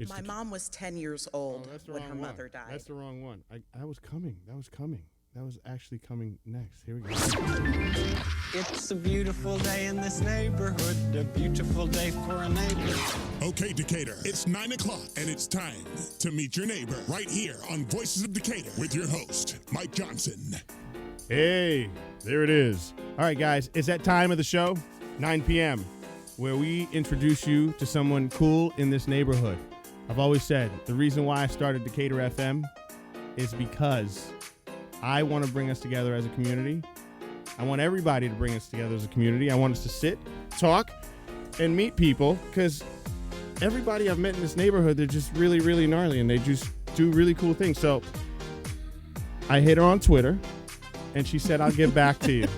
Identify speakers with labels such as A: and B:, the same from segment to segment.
A: My mom was 10 years old when her mother died.
B: That's the wrong one. That was coming. That was actually coming next. Here we go.
C: It's a beautiful day in this neighborhood, a beautiful day for a neighbor.
D: Okay, Decatur, it's 9 o'clock, and it's time to meet your neighbor right here on Voices of Decatur with your host, Mike Johnson.
B: Hey, there it is. All right, guys, it's that time of the show, 9 p.m., where we introduce you to someone cool in this neighborhood. I've always said the reason why I started Decatur FM is because I want to bring us together as a community. I want everybody to bring us together as a community. I want us to sit, talk, and meet people because everybody I've met in this neighborhood, they're just really, really gnarly and they just do really cool things. So I hit her on Twitter and she said, I'll get back to you,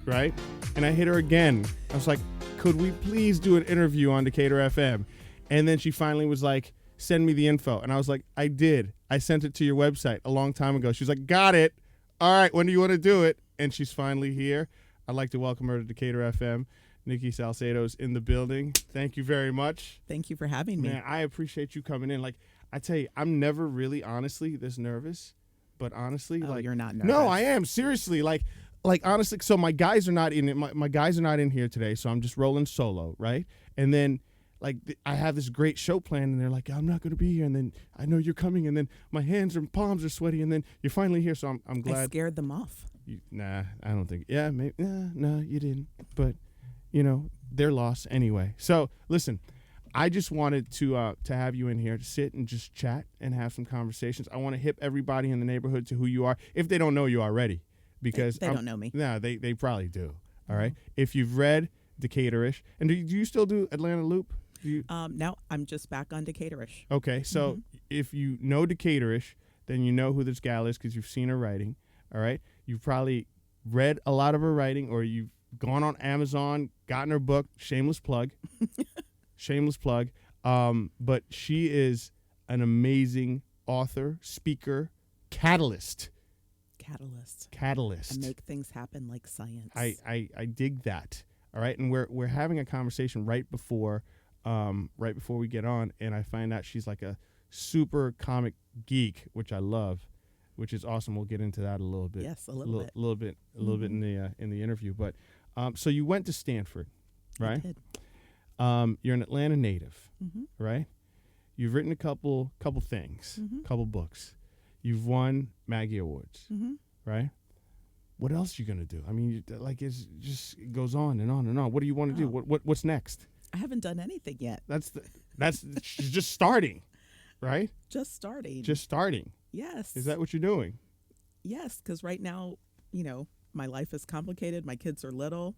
B: right? And I hit her again. I was like, could we please do an interview on Decatur FM? And then she finally was like, send me the info. And I was like, I did. I sent it to your website a long time ago. She was like, got it. All right, when do you want to do it? And she's finally here. I'd like to welcome her to Decatur FM. Nicki Salcedo's in the building. Thank you very much.
E: Thank you for having me.
B: Man, I appreciate you coming in. Like, I tell you, I'm never really, honestly, this nervous. But honestly, like,
E: you're not nervous.
B: No, I am. Seriously, like honestly, so my guys are not in it. My guys are not in here today, so I'm just rolling solo, right? And then like I have this great show planned, and they're like, I'm not going to be here, and then I know you're coming, and then my hands and palms are sweaty, and then you're finally here, so I'm glad.
E: I scared them off.
B: Nah, I don't think. Yeah, maybe. No, you didn't. But you know, their loss anyway. So listen, I just wanted to have you in here to sit and just chat and have some conversations. I want to hip everybody in the neighborhood to who you are, if they don't know you already, because
E: they don't know me.
B: No, they probably do. All right. If you've read Decatur-ish, and do you still do Atlanta Loop?
E: No, I'm just back on Decatur-ish.
B: Okay, so if you know Decatur-ish, then you know who this gal is because you've seen her writing. All right, you've probably read a lot of her writing, or you've gone on Amazon, gotten her book. Shameless plug. Shameless plug. But she is an amazing author, speaker, catalyst.
E: I make things happen like science.
B: I dig that. All right, and we're having a conversation right before we get on, and I find out she's like a super comic geek, which I love, which is awesome. We'll get into that a little bit.
E: Yes, a little bit
B: in the interview. But so you went to Stanford, right?
E: I did.
B: You're an Atlanta native,
E: Mm-hmm.
B: right? You've written a couple things, couple books. You've won Maggie Awards, right? What else are you gonna do? I mean, it goes on and on and on. What do you want to do? What's next?
E: I haven't done anything yet.
B: That's she's just starting, right?
E: Just starting.
B: Just starting.
E: Yes.
B: Is that what you're doing?
E: Yes, because right now, my life is complicated. My kids are little.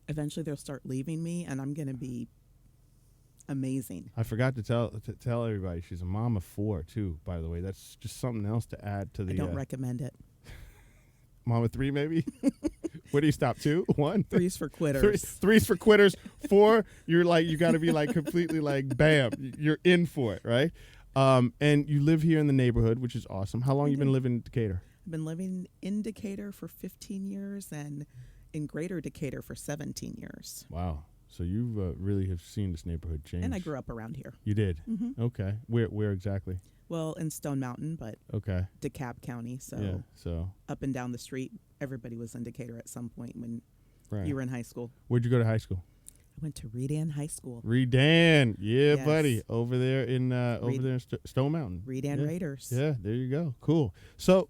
E: Eventually, they'll start leaving me, and I'm going to be amazing.
B: I forgot to tell everybody she's a mom of 4 too. By the way, that's just something else to add to the.
E: I don't recommend it.
B: Mom of 3, maybe. Where do you stop? 2, 1.
E: 3's for quitters.
B: Three's for quitters. 4, you got to be like completely like bam. You're in for it, right? And you live here in the neighborhood, which is awesome. How long you been living in Decatur?
E: I've been living in Decatur for 15 years and in Greater Decatur for 17 years.
B: Wow. So you really have seen this neighborhood change.
E: And I grew up around here.
B: You did?
E: Mm-hmm.
B: Okay. Where exactly?
E: Well, in Stone Mountain, but
B: okay.
E: DeKalb County.
B: So
E: up and down the street, everybody was in Decatur at some point when
B: right.
E: you were in high school.
B: Where'd you go to high school?
E: I went to Redan High School.
B: Redan, yeah,
E: Yes.
B: buddy, over there in Stone Mountain.
E: Redan Raiders.
B: Yeah, there you go. Cool. So,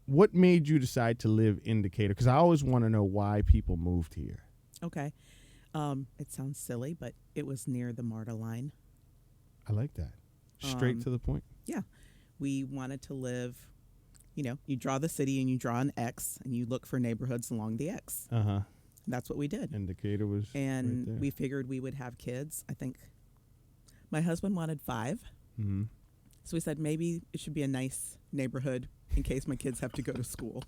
B: what made you decide to live in Decatur? Because I always want to know why people moved here.
E: Okay, it sounds silly, but it was near the MARTA line.
B: I like that. Straight to the point.
E: Yeah, we wanted to live. You draw the city and you draw an X, and you look for neighborhoods along the X. That's what we did.
B: And Decatur was
E: And
B: right there.
E: we figured we would have kids. I think my husband wanted 5.
B: Mm-hmm.
E: So we said maybe it should be a nice neighborhood in case my kids have to go to school.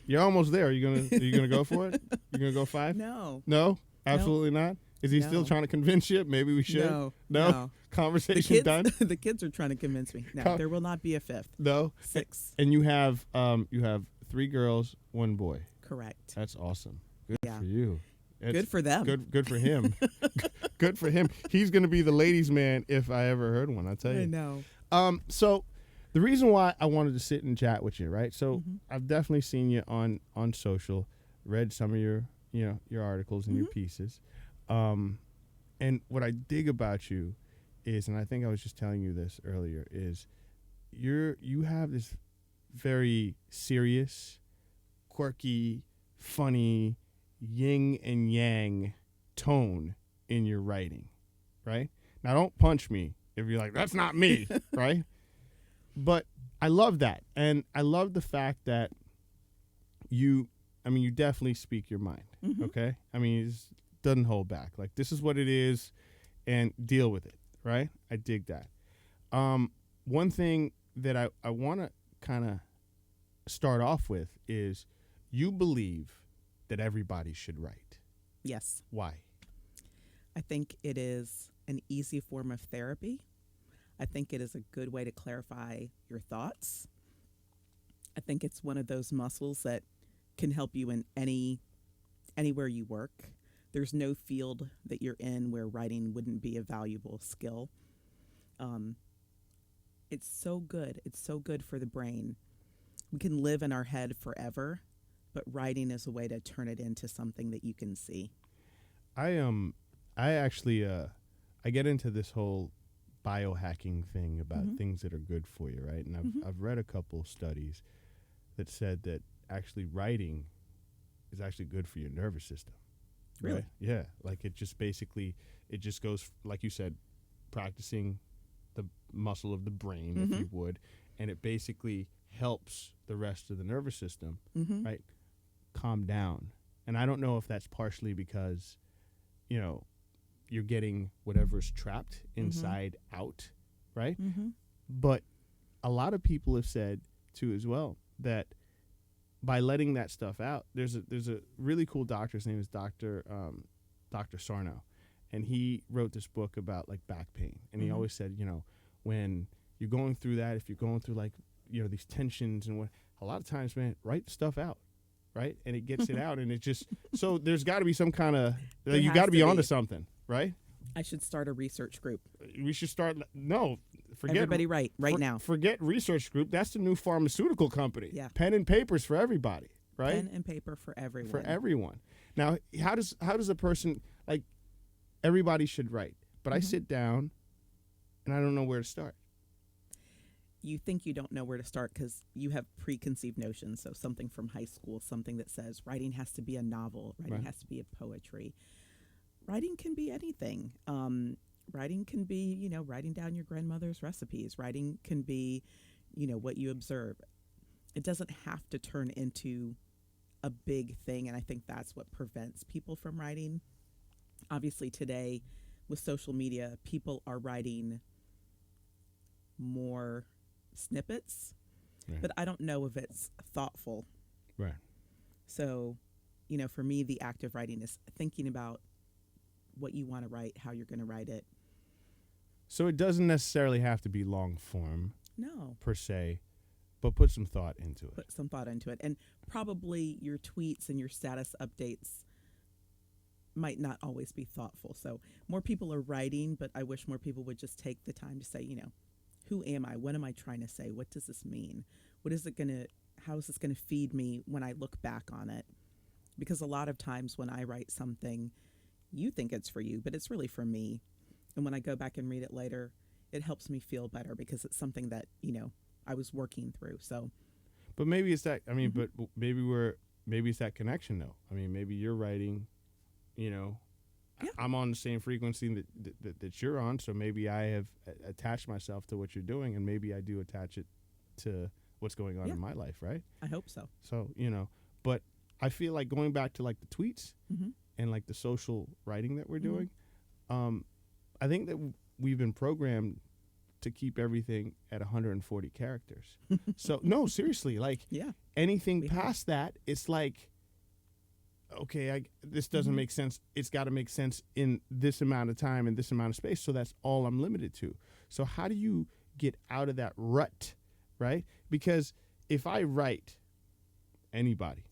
B: You're almost there. Are you gonna go for it? You're gonna go 5?
E: No,
B: absolutely not. Is he still trying to convince you? Maybe we should. No. Conversation done.
E: The kids are trying to convince me. No, there will not be a 5th.
B: No.
E: 6.
B: And you have 3 girls, 1 boy.
E: Correct.
B: That's awesome. Good
E: Yeah.
B: for you.
E: Good for them.
B: Good for him. Good for him. He's going to be the ladies' man if I ever heard one, I'll tell you.
E: I know.
B: So the reason why I wanted to sit and chat with you, right? So I've definitely seen you on social, read some of your articles and your pieces. And what I dig about you is, and I think I was just telling you this earlier, is you have this very serious, quirky, funny, yin and yang tone in your writing, right? Now, don't punch me if you're like, that's not me, right? But I love that. And I love the fact that you definitely speak your mind, okay? I mean, it doesn't hold back. Like, this is what it is, and deal with it, right? I dig that. One thing that I want to kind of start off with is you believe that everybody should write.
E: Yes.
B: Why?
E: I think it is an easy form of therapy. I think it is a good way to clarify your thoughts. I think it's one of those muscles that can help you in anywhere you work. There's no field that you're in where writing wouldn't be a valuable skill. It's so good. It's so good for the brain. We can live in our head forever, but writing is a way to turn it into something that you can see.
B: I actually I get into this whole biohacking thing about things that are good for you, right? And I've read a couple studies that said that actually writing is actually good for your nervous system.
E: Really?
B: Right? Yeah. Like it just goes, like you said, practicing the muscle of the brain, if you would, and it basically helps the rest of the nervous system, right, calm down. And I don't know if that's partially because, you're getting whatever's trapped inside out, right? But a lot of people have said too as well that by letting that stuff out, there's a really cool doctor. His name is Dr. Sarno, and he wrote this book about like back pain. And he always said, when you're going through that, if you're going through like these tensions and what, a lot of times, man, write stuff out, right? And it gets it out, and it just so there's got to be some kind of you got to be onto something, right?
E: I should start a research group.
B: We should start. No, forget
E: Everybody write now.
B: Forget research group. That's the new pharmaceutical company.
E: Yeah.
B: Pen and papers for everybody, right?
E: Pen and paper for everyone.
B: For everyone. Now, how does a person, like, everybody should write, but I sit down and I don't know where to start.
E: You think you don't know where to start because you have preconceived notions. So something from high school, something that says writing has to be a novel, writing has to be a poetry. Writing can be anything. Writing can be, writing down your grandmother's recipes. Writing can be, what you observe. It doesn't have to turn into a big thing, and I think that's what prevents people from writing. Obviously today, with social media, people are writing more snippets, but I don't know if it's thoughtful.
B: Right.
E: So, for me, the act of writing is thinking about what you want to write, how you're going to write it.
B: So it doesn't necessarily have to be long form.
E: No.
B: Per se, but put some thought into it.
E: Put some thought into it. And probably your tweets and your status updates might not always be thoughtful. So more people are writing, but I wish more people would just take the time to say, who am I? What am I trying to say? What does this mean? How is this going to feed me when I look back on it? Because a lot of times when I write something, you think it's for you, but it's really for me. And when I go back and read it later, it helps me feel better because it's something that, I was working through. So,
B: but maybe it's that, but maybe it's that connection though. Maybe you're writing, I'm on the same frequency that you're on. So maybe I have attached myself to what you're doing, and maybe I do attach it to what's going on in my life. Right.
E: I hope so.
B: So, but I feel like going back to like the tweets and like the social writing that we're doing, I think that we've been programmed to keep everything at 140 characters. So no, seriously, like anything past that, it's like, okay, this doesn't make sense. It's got to make sense in this amount of time and this amount of space. So that's all I'm limited to. So how do you get out of that rut, right? Because if I write, anyone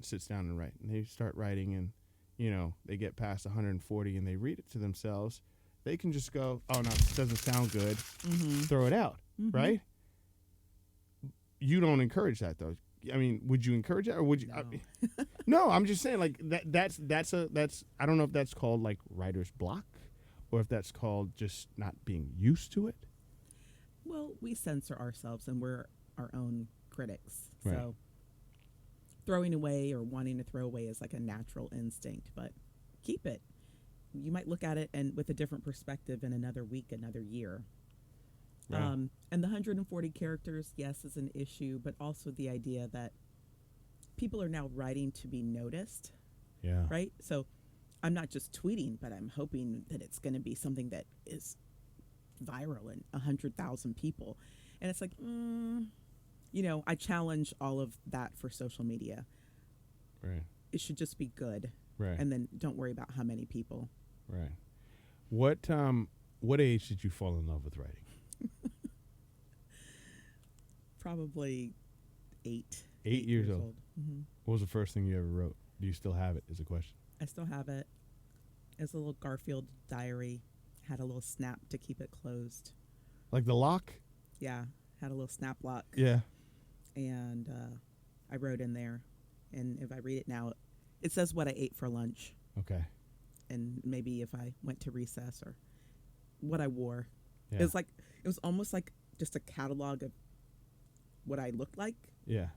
B: sits down and write, and they start writing, and they get past 140 and they read it to themselves, they can just go, oh, no, this doesn't sound good, throw it out, right? You don't encourage that, though. I mean, would you encourage that, or would you?
E: No.
B: I mean, no, I'm just saying, like, that's I don't know if that's called, like, writer's block, or if that's called just not being used to it.
E: Well, we censor ourselves, and we're our own critics.
B: Right.
E: So throwing away or wanting to throw away is like a natural instinct, but keep it. You might look at it and with a different perspective in another week, another year.
B: Right.
E: And the 140 characters, yes, is an issue, but also the idea that people are now writing to be noticed,
B: Yeah.
E: right? So I'm not just tweeting, but I'm hoping that it's going to be something that is viral and 100,000 people. And it's like, I challenge all of that for social media.
B: Right.
E: It should just be good.
B: Right.
E: And then don't worry about how many people.
B: Right. What age did you fall in love with writing?
E: Probably 8.
B: 8 years old.
E: Mm-hmm.
B: What was the first thing you ever wrote? Do you still have it? Is a question.
E: I still have it. It's a little Garfield diary. Had a little snap to keep it closed.
B: Like the lock?
E: Yeah. Had a little snap lock.
B: Yeah.
E: And I wrote in there. And if I read it now, it says what I ate for lunch.
B: Okay.
E: And maybe if I went to recess or what I wore.
B: Yeah.
E: It was almost like just a catalog of what I looked like.
B: Yeah.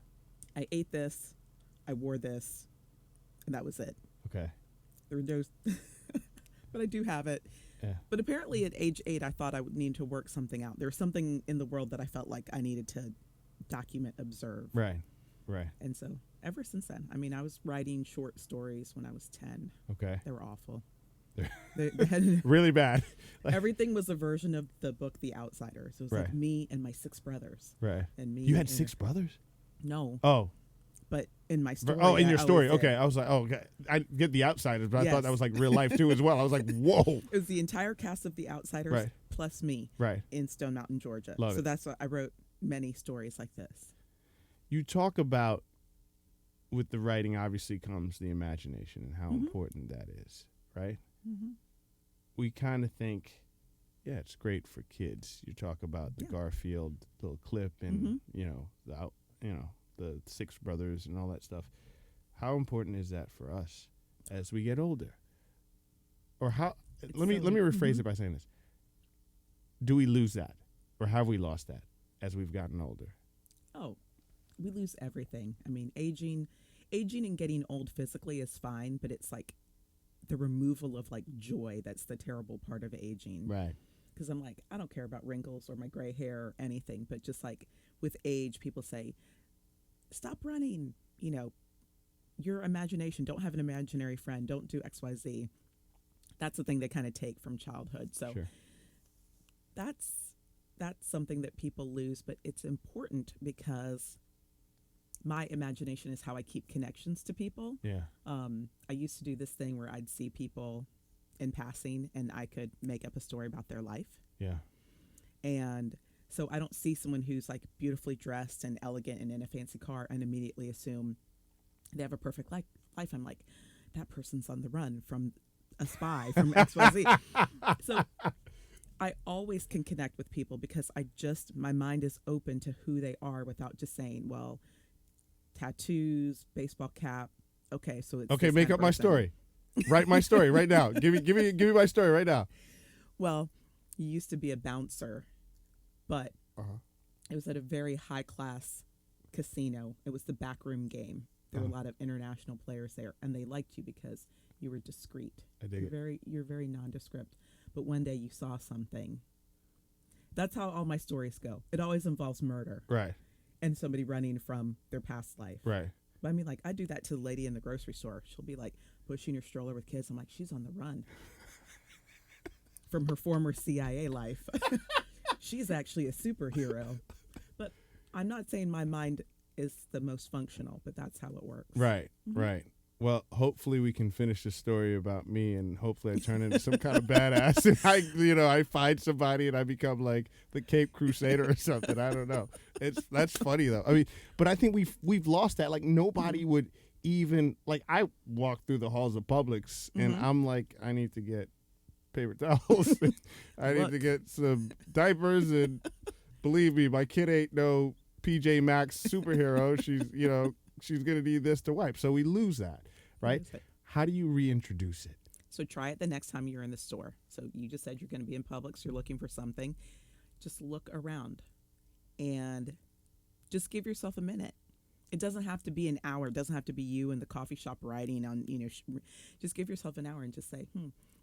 E: I ate this, I wore this, and that was it.
B: Okay.
E: There were those, but I do have it.
B: Yeah.
E: But apparently at age 8, I thought I would need to work something out. There was something in the world that I felt like I needed to document, observe.
B: Right. Right.
E: And so ever since then, I mean, I was writing short stories when I was 10.
B: Okay.
E: They were awful.
B: They're
E: They had,
B: really bad.
E: everything was a version of the book The Outsiders. It was like
B: Right.
E: me and my 6 brothers.
B: Right.
E: And me.
B: You had
E: and-
B: 6 brothers?
E: No,
B: Oh.
E: but in my story.
B: Oh, in your
E: I
B: story.
E: was
B: Okay.
E: there.
B: I was like, oh, okay. I get The Outsiders, but I thought
E: Yes.
B: that was like real life too as well. I was like, whoa.
E: It was the entire cast of The Outsiders
B: Right.
E: plus me
B: Right.
E: in Stone Mountain, Georgia.
B: Love
E: so
B: it.
E: that's why I wrote many stories like this.
B: You talk about, with the writing obviously comes the imagination and how important that is, right?
E: Mm-hmm.
B: We kind of think, yeah, it's great for kids. You talk about the
E: Yeah.
B: Garfield little clip and
E: Mhm.
B: the 6 brothers and all that stuff. How important is that for us as we get older? Or how? Let me rephrase it by saying this: do we lose that, or have we lost that as we've gotten older?
E: Oh, we lose everything. I mean, aging and getting old physically is fine, but it's like the removal of like joy that's the terrible part of aging.
B: Right.
E: Because I'm like, I don't care about wrinkles or my gray hair or anything, but just like with age, people say, stop running. Your imagination, don't have an imaginary friend, don't do XYZ. That's the thing they kind of take from childhood. So
B: Sure.
E: that's something that people lose, but it's important because my imagination is how I keep connections to people.
B: Yeah.
E: I used to do this thing where I'd see people in passing and I could make up a story about their life.
B: Yeah.
E: And so I don't see someone who's like beautifully dressed and elegant and in a fancy car and immediately assume they have a perfect life. I'm like, that person's on the run from a spy from XYZ. So I always can connect with people because my mind is open to who they are without just saying, well, tattoos, baseball cap. Okay, so it's
B: Okay,
E: this
B: make
E: kind
B: up
E: of
B: my
E: person.
B: story. Write my story right now. Give me my story right now.
E: Well, you used to be a bouncer, but
B: Uh-huh.
E: it was at a very high class casino. It was the backroom game. There were a lot of international players there, and they liked you because you were discreet.
B: I dig it.
E: You're very nondescript. But one day you saw something. That's how all my stories go. It always involves murder
B: Right.
E: and somebody running from their past life.
B: Right.
E: But I mean, like, I do that to the lady in the grocery store. She'll be like pushing her stroller with kids. I'm like, she's on the run from her former CIA life. She's actually a superhero. But I'm not saying my mind is the most functional, but that's how it works.
B: Right. Right. Well, hopefully we can finish the story about me, and hopefully I turn into some kind of badass, and I find somebody and I become like the Cape Crusader or something. I don't know. That's funny though. I mean, but I think we've lost that. Like nobody would even like I walk through the halls of Publix and I'm like, I need to get paper towels. I need to get some diapers, and believe me, my kid ain't no PJ Maxx superhero. She's gonna need this to wipe. So we lose that, right? How do you reintroduce it?
E: So try it the next time you're in the store. So you just said you're going to be in Publix, you're looking for something. Just look around and just give yourself a minute. It doesn't have to be an hour. It doesn't have to be you in the coffee shop writing on, just give yourself an hour and just say,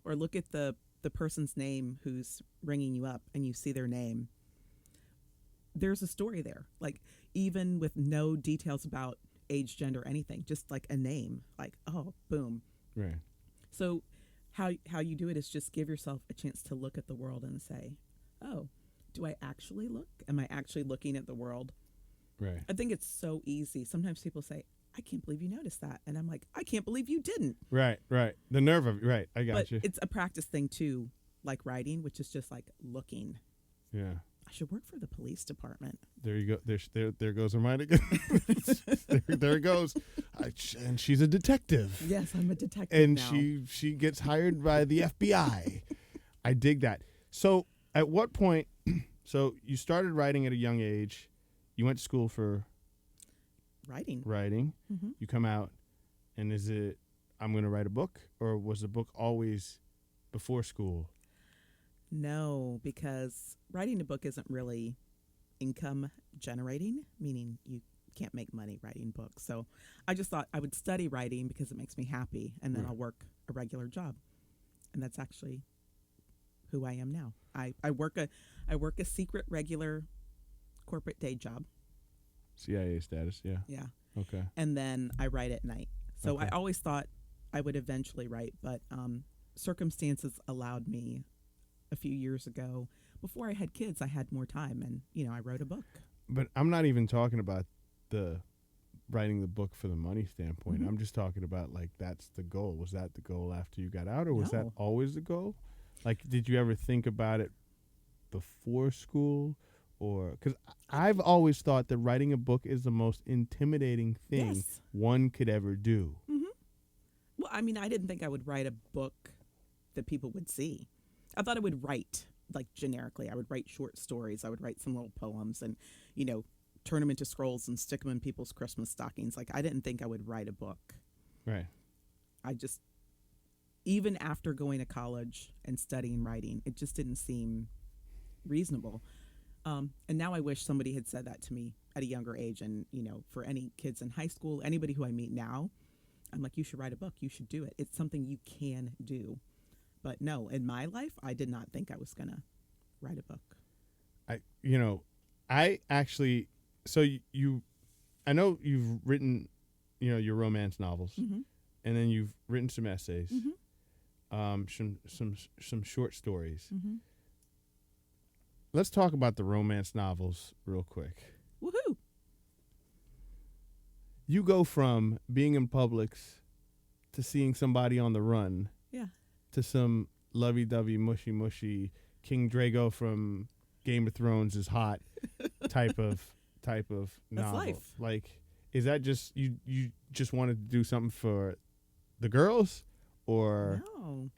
E: or look at the person's name who's ringing you up and you see their name. There's a story there. Like, even with no details about age, gender, anything, just like a name, like, oh, boom.
B: Right.
E: So how you do it is just give yourself a chance to look at the world and say, oh, do I actually look? Am I actually looking at the world?
B: Right.
E: I think it's so easy. Sometimes people say, I can't believe you noticed that. And I'm like, I can't believe you didn't.
B: Right. The nerve of it. Right. I got
E: but
B: you.
E: It's a practice thing too, like writing, which is just like looking.
B: Yeah.
E: I should work for the police department.
B: There you go. There goes her mind again. there it goes. And she's a detective.
E: Yes, I'm a detective
B: and
E: now.
B: she gets hired by the FBI. I dig that. So at what point, so you started writing at a young age. You went to school for
E: writing.
B: Mm-hmm. You come out, and is it, I'm going to write a book? Or was the book always before school?
E: No, because writing a book isn't really income generating, meaning you can't make money writing books. So I just thought I would study writing because it makes me happy, and then I'll work a regular job. And that's actually who I am now. I work a secret regular corporate day job.
B: CIA status, yeah.
E: Yeah.
B: Okay.
E: And then I write at night. So I always thought I would eventually write, but circumstances allowed me a few years ago. Before I had kids, I had more time, and I wrote a book.
B: But I'm not even talking about the writing the book for the money standpoint. I'm just talking about, like, that's the goal. Was that the goal after you got out, or was that always the goal? Like, did you ever think about it before school? Or because I've always thought that writing a book is the most intimidating thing one could ever do.
E: Well, I mean, I didn't think I would write a book that people would see. I thought I would write, like, generically. I would write short stories. I would write some little poems and, turn them into scrolls and stick them in people's Christmas stockings. Like, I didn't think I would write a book.
B: Right.
E: I just, even after going to college and studying writing, it just didn't seem reasonable. And now I wish somebody had said that to me at a younger age. And, for any kids in high school, anybody who I meet now, I'm like, you should write a book. You should do it. It's something you can do. But no, in my life, I did not think I was going to write a book.
B: I actually, so I know you've written, your romance novels, and then you've written some essays, some short stories. Let's talk about the romance novels real quick.
E: Woohoo!
B: You go from being in Publix to seeing somebody on the run.
E: Yeah.
B: To some lovey-dovey, mushy King Drago from Game of Thrones is hot type of novel.
E: That's life.
B: Like, is that just you just wanted to do something for the girls, or
E: No.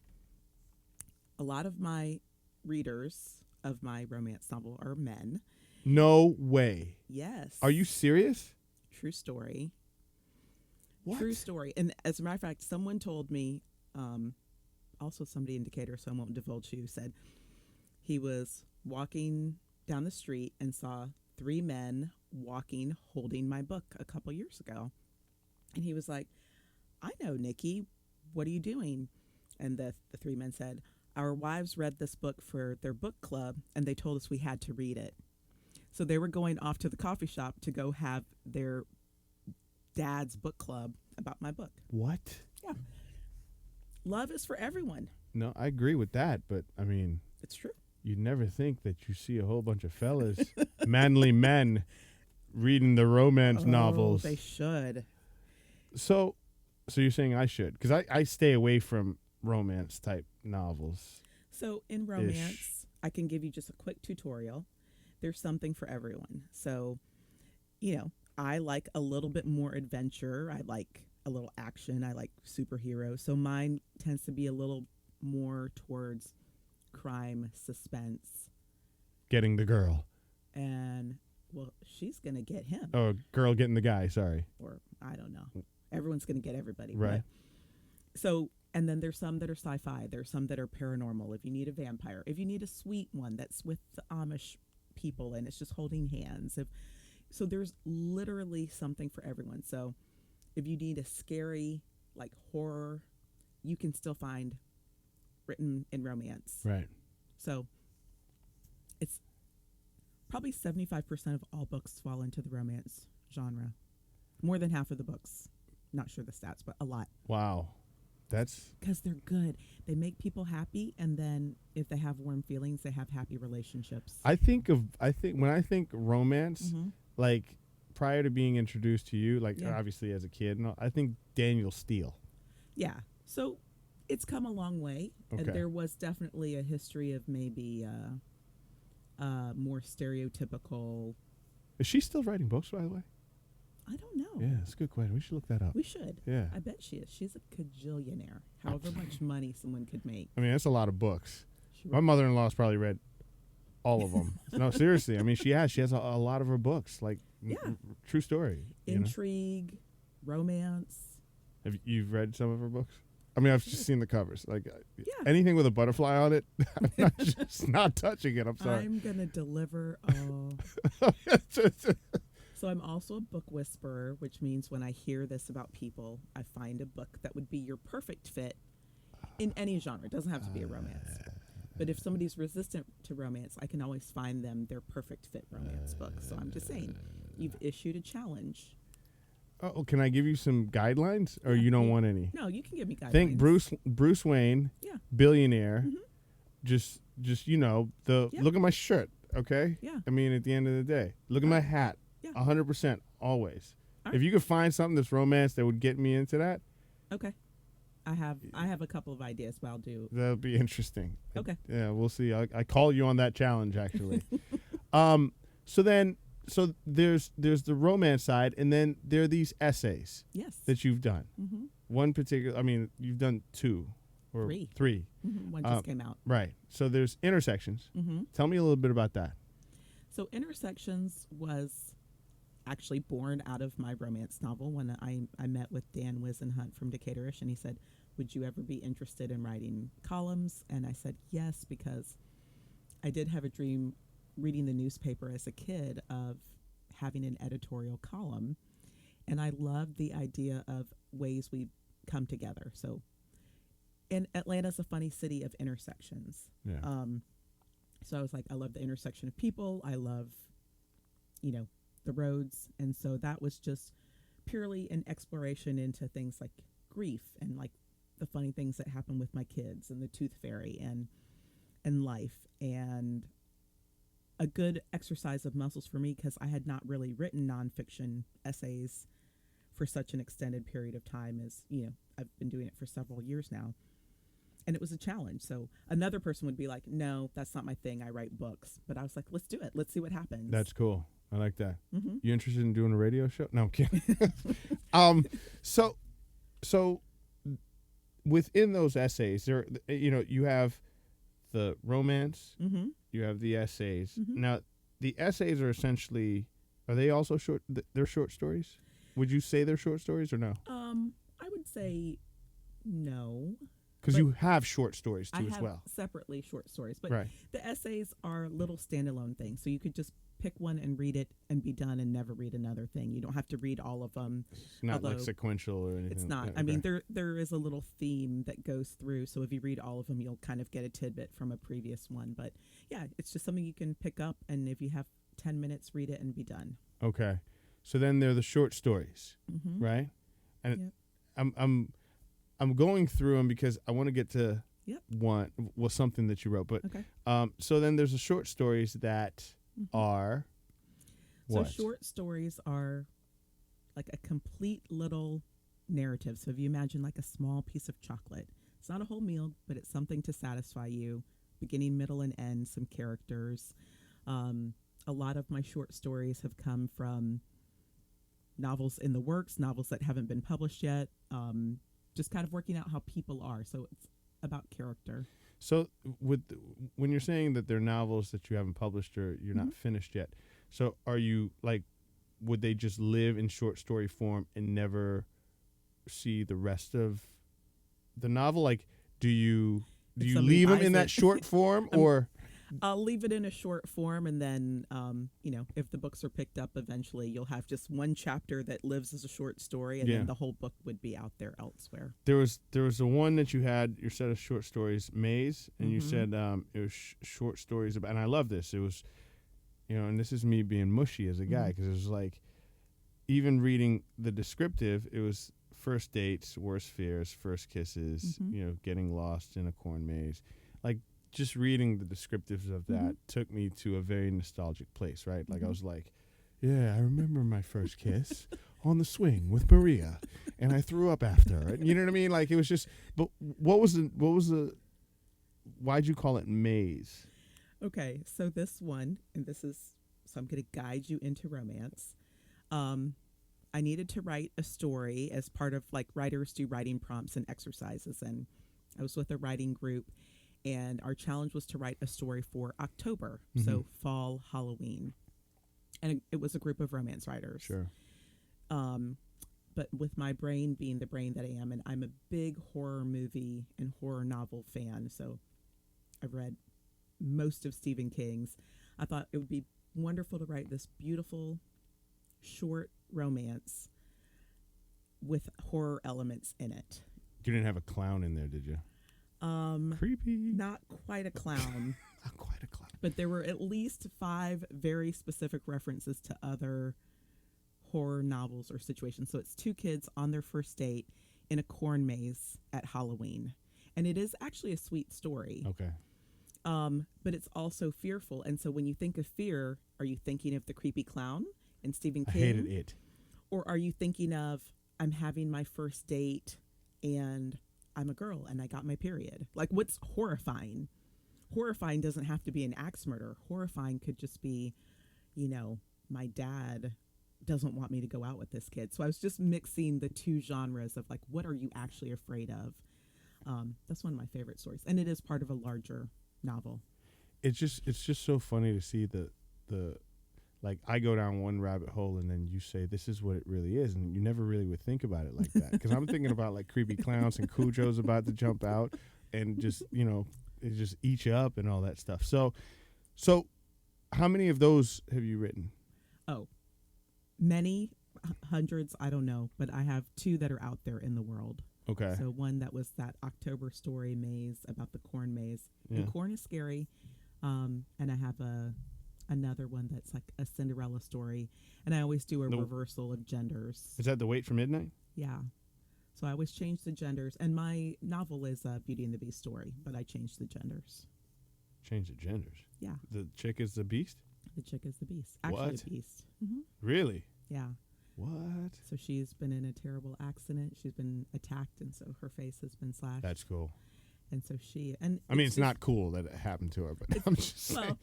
E: A lot of my readers of my romance novel are men.
B: No way.
E: Yes.
B: Are you serious?
E: True story.
B: What?
E: True story. And as a matter of fact, someone told me, also somebody in Decatur, so I won't divulge who, said he was walking down the street and saw 3 men walking holding my book a couple years ago. And he was like, I know, Nicki, what are you doing? And the 3 men said, our wives read this book for their book club, and they told us we had to read it. So they were going off to the coffee shop to go have their dad's book club about my book.
B: What?
E: Yeah. Love is for everyone.
B: No, I agree with that, but I mean,
E: It's true.
B: you'd never think that you see a whole bunch of fellas, manly men, reading the romance novels.
E: They should.
B: So you're saying I should? Because I stay away from romance type novels.
E: So in romance, I can give you just a quick tutorial. There's something for everyone. So, I like a little bit more adventure. I like a little action. I like superheroes. So mine tends to be a little more towards crime, suspense.
B: Getting the girl.
E: And, well, she's going to get him.
B: Oh, girl getting the guy, sorry.
E: Or, I don't know. Everyone's going to get everybody.
B: Right.
E: So, and then there's some that are sci-fi. There's some that are paranormal. If you need a vampire. If you need a sweet one that's with the Amish people and it's just holding hands. So there's literally something for everyone. So if you need a scary, like horror, you can still find written in romance.
B: Right.
E: So it's probably 75% of all books fall into the romance genre. More than half of the books. Not sure the stats, but a lot.
B: Wow. That's
E: because they're good. They make people happy, and then if they have warm feelings, they have happy relationships.
B: I think when I think romance, like prior to being introduced to you, like obviously as a kid, I think Daniel Steele.
E: Yeah. So it's come a long way.
B: Okay.
E: And there was definitely a history of maybe more stereotypical.
B: Is she still writing books, by the way?
E: I don't know.
B: Yeah, that's a good question. We should look that up.
E: We should.
B: Yeah.
E: I bet she is. She's a cajillionaire. However much money someone could make.
B: I mean, that's a lot of books.
E: She
B: My mother-in-law's probably read all of them. No, seriously. I mean, she has a lot of her books. Like, true story.
E: Intrigue, romance.
B: Have you've read some of her books? I mean, I've just seen the covers. Like, anything with a butterfly on it, I'm just not touching it. I'm sorry.
E: I'm gonna deliver. So I'm also a book whisperer, which means when I hear this about people, I find a book that would be your perfect fit in any genre. It doesn't have to be a romance. But if somebody's resistant to romance, I can always find them their perfect fit romance book. So I'm just saying, you've issued a challenge.
B: Oh, can I give you some guidelines, or you don't want any?
E: No, you can give me guidelines.
B: Think Bruce Wayne, billionaire. Just look at my shirt, okay?
E: Yeah.
B: I mean, at the end of the day, look at my hat. 100% always.
E: All right.
B: If you could find something that's romance that would get me into that,
E: okay. I have a couple of ideas, but I'll do.
B: That'll be interesting.
E: Okay.
B: Yeah, we'll see. I call you on that challenge, actually. So there's the romance side, and then there are these essays.
E: Yes.
B: That you've done.
E: Mm-hmm.
B: One particular. I mean, you've done two or three.
E: Mm-hmm. One just came out.
B: Right. So there's Intersections.
E: Mm-hmm.
B: Tell me a little bit about that.
E: So Intersections was actually born out of my romance novel when I met with Dan Wisenhunt from Decatur, and he said, would you ever be interested in writing columns? And I said yes, because I did have a dream reading the newspaper as a kid of having an editorial column, and I loved the idea of ways we come together. So, and Atlanta's a funny city of intersections.
B: Yeah.
E: So I was like, I love the intersection of people. I love, the roads. And so that was just purely an exploration into things like grief and like the funny things that happen with my kids and the tooth fairy and life, and a good exercise of muscles for me, because I had not really written nonfiction essays for such an extended period of time as, I've been doing it for several years now. And it was a challenge. So another person would be like, no, that's not my thing. I write books. But I was like, let's do it. Let's see what happens.
B: That's cool. I like that.
E: Mm-hmm.
B: You interested in doing a radio show? No, I'm kidding. So within those essays, there, you have the romance, you have the essays.
E: Mm-hmm.
B: Now, the essays are essentially, are they also short? They're short stories? Would you say they're short stories or no?
E: I would say no.
B: Because you have short stories too
E: I
B: as
E: have
B: well.
E: separately short stories, but
B: Right.
E: the essays are little standalone things. So you could just pick one and read it and be done and never read another thing. You don't have to read all of them.
B: It's not like sequential or anything.
E: It's not.
B: Yeah,
E: I mean,
B: okay.
E: there is a little theme that goes through. So if you read all of them, you'll kind of get a tidbit from a previous one. But yeah, it's just something you can pick up. And if you have 10 minutes, read it and be done.
B: Okay. So then there are the short stories,
E: Mm-hmm.
B: right? And
E: Yep.
B: I'm going through them because I want to get to
E: Yep.
B: one was something that you wrote. But
E: Okay.
B: so then there's the short stories that are what?
E: So short stories are like a complete little narrative. So if you imagine like a small piece of chocolate, it's not a whole meal, but it's something to satisfy you, beginning, middle, and end, some characters. A lot of my short stories have come from novels in the works, novels that haven't been published yet. Just kind of working out how people are. So it's about character.
B: So when you're saying that they're novels that you haven't published or you're not finished yet, so are you like, would they just live in short story form and never see the rest of the novel? Like, do you leave them in that short form or?
E: I'll leave it in a short form, and then, if the books are picked up eventually, you'll have just one chapter that lives as a short story, and then the whole book would be out there elsewhere.
B: There was the one that you had, your set of short stories, Maze, and you said it was short stories about, and I love this. It was, and this is me being mushy as a guy, because it was like, even reading the descriptive, it was first dates, worst fears, first kisses, getting lost in a corn maze. Like, just reading the descriptives of that took me to a very nostalgic place, right? Like, I was like, yeah, I remember my first kiss on the swing with Maria, and I threw up after. And you know what I mean? Like, it was just, but why'd you call it Maze?
E: Okay, so this one, so I'm going to guide you into romance. I needed to write a story as part of, like, writers do writing prompts and exercises, and I was with a writing group, and our challenge was to write a story for October, so fall, Halloween. And it was a group of romance writers.
B: Sure.
E: But with my brain being the brain that I am, and I'm a big horror movie and horror novel fan, so I've read most of Stephen King's. I thought it would be wonderful to write this beautiful, short romance with horror elements in it.
B: You didn't have a clown in there, did you? Creepy.
E: Not quite a clown.
B: Not quite a clown.
E: But there were at least 5 very specific references to other horror novels or situations. So it's 2 kids on their first date in a corn maze at Halloween. And it is actually a sweet story.
B: Okay.
E: But it's also fearful. And so when you think of fear, are you thinking of the creepy clown and Stephen King?
B: I hated it.
E: Or are you thinking of, I'm having my first date and I'm a girl and I got my period? Like, what's horrifying? Horrifying doesn't have to be an axe murder. Horrifying could just be, my dad doesn't want me to go out with this kid. So I was just mixing the 2 genres of, like, what are you actually afraid of? That's one of my favorite stories. And it is part of a larger novel.
B: It's just so funny to see the like, I go down one rabbit hole and then you say this is what it really is, and you never really would think about it like that, because I'm thinking about, like, creepy clowns and Cujo's about to jump out and just it just eat you up and all that stuff. So how many of those have you written?
E: Oh, many, hundreds, I don't know, but I have 2 that are out there in the world.
B: Okay.
E: So one that was that October story, Maze, about the corn maze.
B: Yeah.
E: And corn is scary. And I have another one that's like a Cinderella story. And I always do a reversal of genders.
B: Is that The Wait for Midnight?
E: Yeah. So I always change the genders. And my novel is a Beauty and the Beast story, but I changed the genders.
B: Change the genders?
E: Yeah.
B: The chick is the beast?
E: The chick is the beast. Actually
B: What?
E: a beast.
B: Really?
E: Yeah.
B: What?
E: So she's been in a terrible accident. She's been attacked, and so her face has been slashed.
B: That's cool.
E: And so
B: it's not cool that it happened to her, but I'm just saying.
E: Well,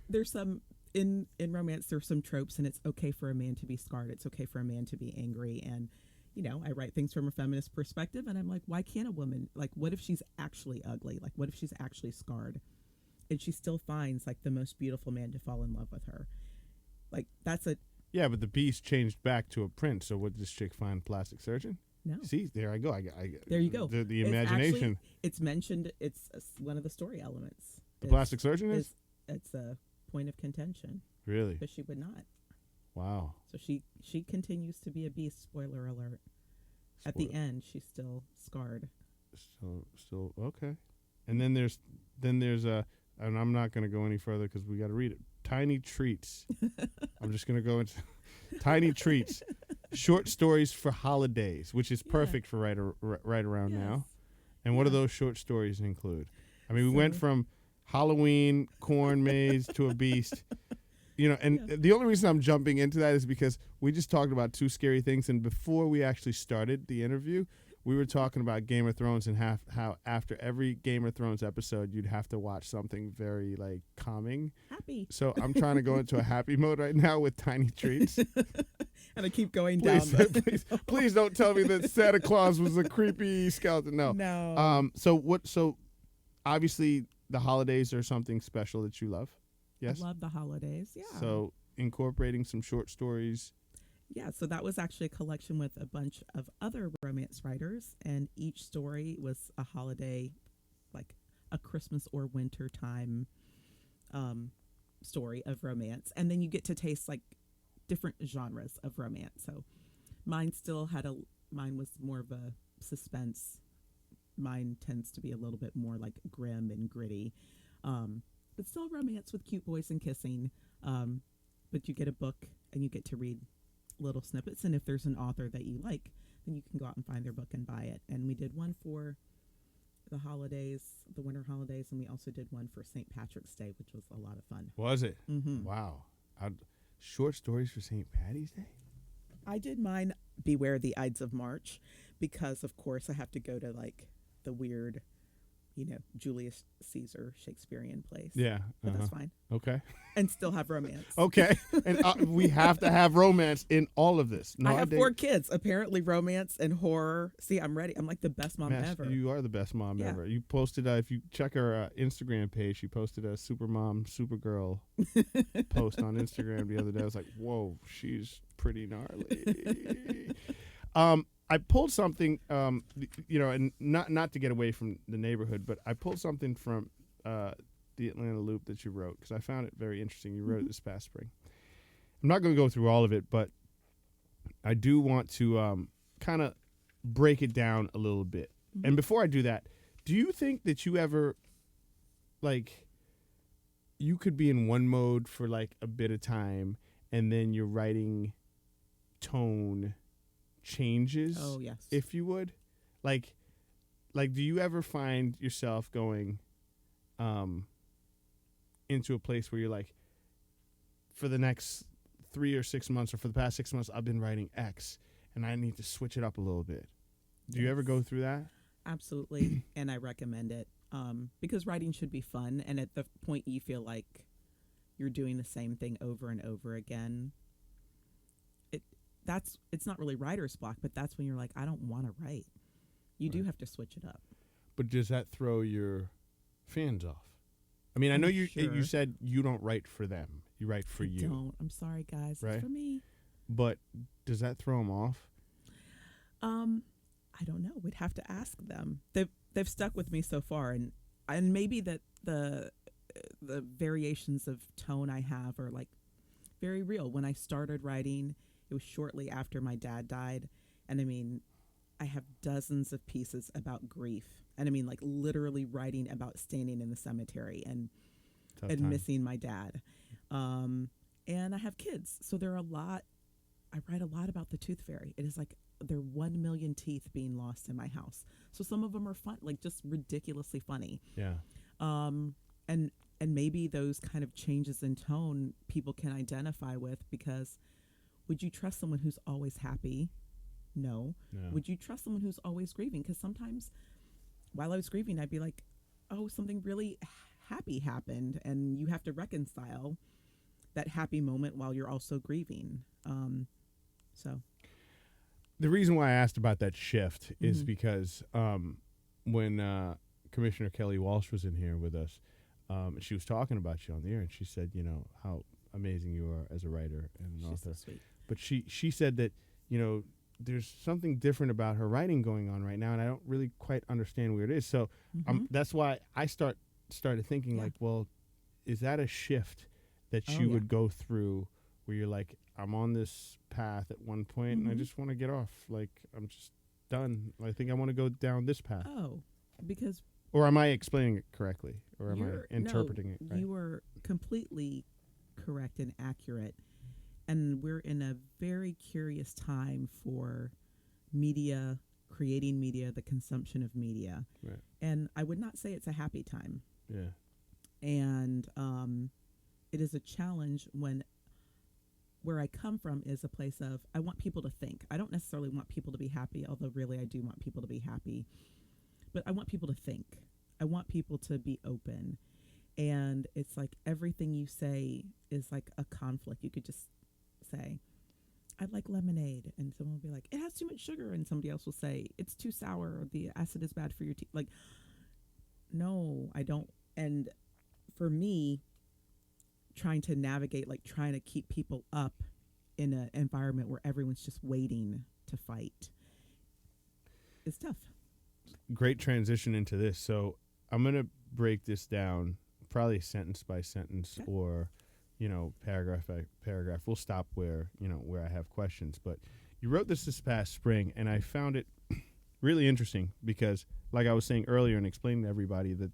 E: there's some in romance. There's some tropes, and it's okay for a man to be scarred. It's okay for a man to be angry, and I write things from a feminist perspective, and I'm like, why can't a woman, like, what if she's actually ugly? Like, what if she's actually scarred, and she still finds, like, the most beautiful man to fall in love with her? Like, that's a
B: Yeah, but the beast changed back to a prince. So what did this chick find? Plastic surgeon?
E: no.
B: See, there I go.
E: There you go.
B: The
E: It's
B: imagination.
E: actually, it's mentioned. It's one of the story elements.
B: The plastic surgeon is?
E: It's a point of contention,
B: Really?
E: but she would not.
B: Wow.
E: So she continues to be a beast. Spoiler alert. At the end, she's still scarred.
B: Still okay. And then there's and I'm not going to go any further because we got to read it. Tiny Treats. I'm just going to go into Tiny Treats. Short stories for holidays, which is perfect for right around now. And what do those short stories include? I mean, we went from Halloween, corn maze to a beast. The only reason I'm jumping into that is because we just talked about 2 scary things, and before we actually started the interview, we were talking about Game of Thrones and how after every Game of Thrones episode, you'd have to watch something very, like, calming.
E: Happy.
B: So I'm trying to go into a happy mode right now with Tiny Treats.
E: kind of keep going down.
B: Please don't tell me that Santa Claus was a creepy skeleton. No.
E: No.
B: So obviously the holidays are something special that you love. Yes.
E: I love the holidays. Yeah.
B: So incorporating some short stories.
E: Yeah, so that was actually a collection with a bunch of other romance writers, and each story was a holiday, like a Christmas or winter time story of romance. And then you get to taste like different genres of romance. So mine was more of a suspense. Mine tends to be a little bit more like grim and gritty, but still romance with cute boys and kissing. But you get a book and you get to read little snippets, and if there's an author that you like, then you can go out and find their book and buy it. And we did one for the holidays, the winter holidays, and we also did one for St. Patrick's Day, which was a lot of fun.
B: Was it?
E: Mm-hmm.
B: Wow. Short stories for St. Patty's Day?
E: I did mine Beware the Ides of March because, of course, I have to go to like the weird, Julius Caesar Shakespearean place.
B: Yeah.
E: But that's fine.
B: Okay.
E: And still have romance.
B: Okay. And we have to have romance in all of this.
E: I have 4 kids. Apparently romance and horror. See, I'm ready. I'm like the best mom ever.
B: You are the best mom ever. You posted, if you check her Instagram page, she posted a Supermom, Supergirl post on Instagram the other day. I was like, whoa, she's pretty gnarly. I pulled something, and not to get away from the neighborhood, but I pulled something from the Atlanta Loop that you wrote because I found it very interesting. You wrote it this past spring. I'm not going to go through all of it, but I do want to kind of break it down a little bit. And before I do that, do you think that you ever, you could be in one mode for like a bit of time and then your writing tone changes?
E: Oh, yes.
B: If you would, like do you ever find yourself going into a place where you're like, for the next 3 or 6 months, or for the past 6 months, I've been writing X and I need to switch it up a little bit? Do you ever go through that?
E: Absolutely. And I recommend it because writing should be fun, and at the point you feel like you're doing the same thing over and over again, it's not really writer's block, but that's when you're like, I don't want to write. You do have to switch it up.
B: But does that throw your fans off? I mean, I know you said you don't write for them. You write for you.
E: Don't. I'm sorry, guys.
B: Right?
E: It's for me.
B: But does that throw them off?
E: I don't know. We'd have to ask them. They've stuck with me so far, and maybe that the variations of tone I have are like very real. When I started writing, it was shortly after my dad died, and I mean, I have dozens of pieces about grief, and I mean, like literally writing about standing in the cemetery and missing my dad. And I have kids, so there are a lot. I write a lot about the tooth fairy. It is like there are 1 million teeth being lost in my house. So some of them are fun, like just ridiculously funny.
B: Yeah.
E: And maybe those kind of changes in tone people can identify with, because would you trust someone who's always happy? No. Would you trust someone who's always grieving? Because sometimes while I was grieving, I'd be like, oh, something really happy happened, and you have to reconcile that happy moment while you're also grieving. So
B: the reason why I asked about that shift is because when Commissioner Kelly Walsh was in here with us, she was talking about you on the air, and she said, how amazing you are as a writer and an author.
E: So sweet.
B: But she said that, there's something different about her writing going on right now, and I don't really quite understand where it is. So that's why I started thinking like, well, is that a shift that you would go through where you're like, I'm on this path at one point and I just want to get off. Like, I'm just done. I think I want to go down this path.
E: Oh, because...
B: Or am I explaining it correctly? Or am I interpreting it right?
E: You are completely correct and accurate. And we're in a very curious time for media, creating media, the consumption of media.
B: Right.
E: And I would not say it's a happy time.
B: Yeah.
E: And it is a challenge when where I come from is a place of, I want people to think. I don't necessarily want people to be happy, although really I do want people to be happy. But I want people to think. I want people to be open. And it's like everything you say is like a conflict, you could just say. I like lemonade, and someone will be like, it has too much sugar, and somebody else will say it's too sour, or the acid is bad for your teeth. Like, no, I don't. And for me, trying to navigate, like trying to keep people up in an environment where everyone's just waiting to fight, is tough.
B: Great transition into this. So I'm going to break this down probably sentence by sentence,
E: Okay.
B: or, paragraph by paragraph. We'll stop where I have questions. But you wrote this past spring, and I found it really interesting because, like I was saying earlier and explaining to everybody, that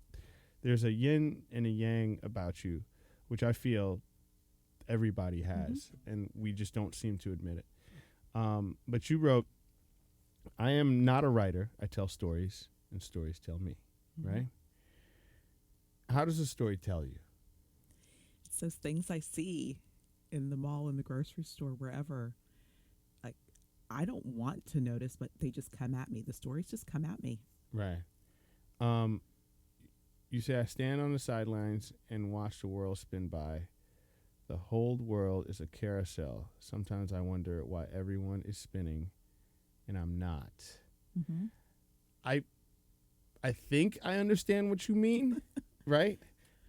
B: there's a yin and a yang about you, which I feel everybody has, and we just don't seem to admit it. But you wrote, I am not a writer. I tell stories, and stories tell me, right? How does a story tell you?
E: It's those things I see in the mall, in the grocery store, wherever. Like, I don't want to notice, but they just come at me. The stories just come at me.
B: Right. You say, I stand on the sidelines and watch the world spin by. The whole world is a carousel. Sometimes I wonder why everyone is spinning and I'm not.
E: Mm-hmm.
B: I think I understand what you mean, right?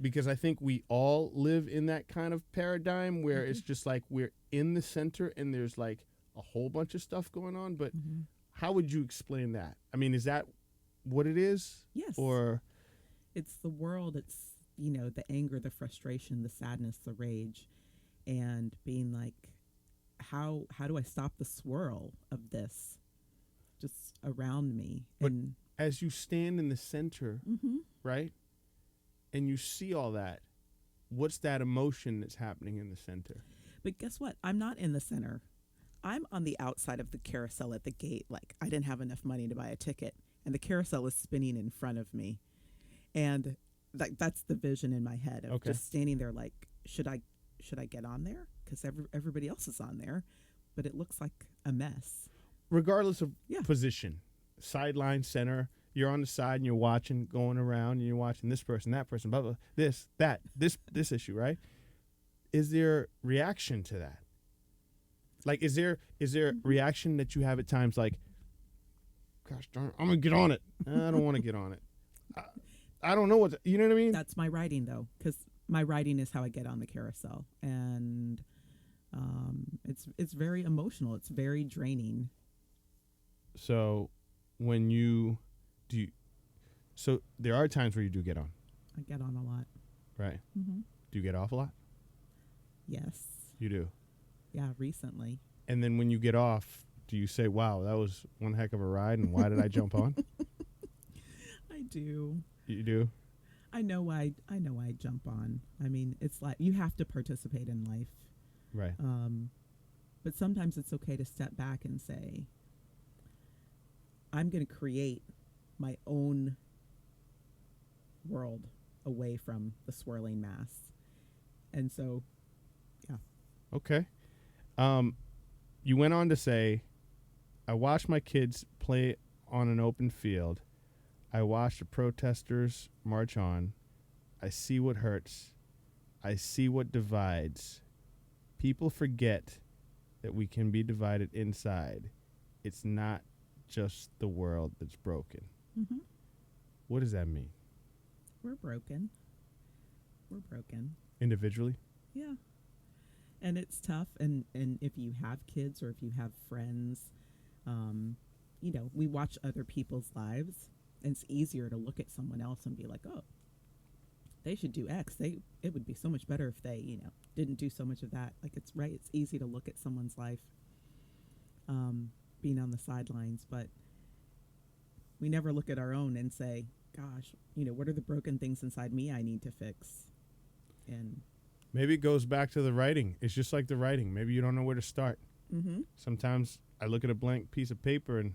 B: Because I think we all live in that kind of paradigm where it's just like we're in the center and there's like a whole bunch of stuff going on. But how would you explain that? I mean, is that what it is?
E: Yes.
B: Or
E: it's the world. It's, the anger, the frustration, the sadness, the rage, and being like, how do I stop the swirl of this just around me?
B: But
E: and
B: as you stand in the center, right, and you see all that, what's that emotion that's happening in the center?
E: But guess what? I'm not in the center. I'm on the outside of the carousel at the gate. Like, I didn't have enough money to buy a ticket, and the carousel is spinning in front of me. And that's the vision in my head of just standing there like, should I get on there? Because everybody else is on there, but it looks like a mess.
B: Regardless of position, sideline, center, you're on the side and you're watching, going around, and you're watching this person, that person, blah, blah, this, that, this issue, right? Is there reaction to that? Like, is there reaction that you have at times like, gosh darn, I'm going to get on it. I don't want to get on it. I don't know you know what I mean?
E: That's my writing, though, because my writing is how I get on the carousel. And it's very emotional. It's very draining.
B: So when so there are times where you do get on.
E: I get on a lot.
B: Right.
E: Mm-hmm.
B: Do you get off a lot?
E: Yes.
B: You do.
E: Yeah, recently.
B: And then when you get off, do you say, wow, that was one heck of a ride, and why did I jump on?
E: I do.
B: You do?
E: I know why I jump on. I mean, it's like you have to participate in life.
B: Right.
E: But sometimes it's okay to step back and say, I'm going to create my own world away from the swirling mass. And so, yeah.
B: Okay. You went on to say, I watched my kids play on an open field. I watch the protesters march on. I see what hurts. I see what divides. People forget that we can be divided inside. It's not just the world that's broken.
E: Mm-hmm.
B: What does that mean?
E: We're broken. We're broken.
B: Individually?
E: Yeah. And it's tough. And if you have kids or if you have friends, we watch other people's lives. And it's easier to look at someone else and be like, oh, they should do X. It would be so much better if they, didn't do so much of that. Like, it's right. It's easy to look at someone's life being on the sidelines. But we never look at our own and say, gosh, what are the broken things inside me I need to fix? And
B: maybe it goes back to the writing. It's just like the writing. Maybe you don't know where to start.
E: mm-hmm.
B: Sometimes I look at a blank piece of paper and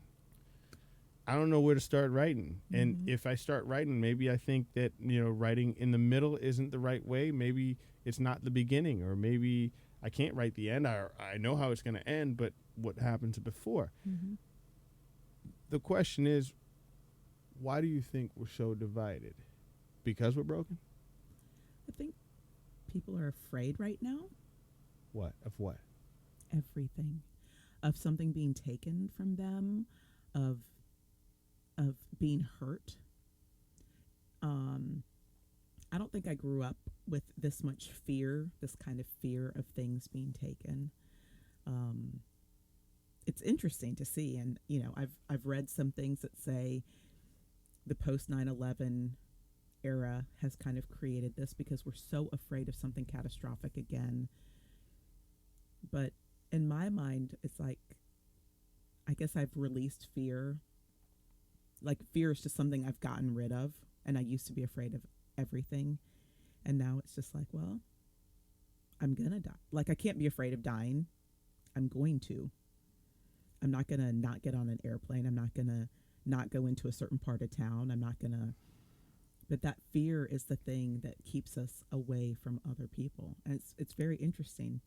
B: I don't know where to start writing. Mm-hmm. And if I start writing, maybe I think that, writing in the middle isn't the right way. Maybe it's not the beginning, or maybe I can't write the end. I know how it's going to end, but what happens before?
E: Mm-hmm.
B: The question is, why do you think we're so divided? Because we're broken?
E: I think people are afraid right now.
B: What? Of what?
E: Everything. of something being taken from them, of being hurt. I don't think I grew up with this much fear, this kind of fear of things being taken. It's interesting to see, and I've read some things that say the post 9/11 era has kind of created this because we're so afraid of something catastrophic again. But in my mind, it's like, I guess I've released fear. Like, fear is just something I've gotten rid of, and I used to be afraid of everything, and now it's just like, well, I'm gonna die. Like, I can't be afraid of dying. I'm going to. I'm not gonna not get on an airplane. I'm not gonna not go into a certain part of town. I'm not gonna. But that fear is the thing that keeps us away from other people, and it's very interesting.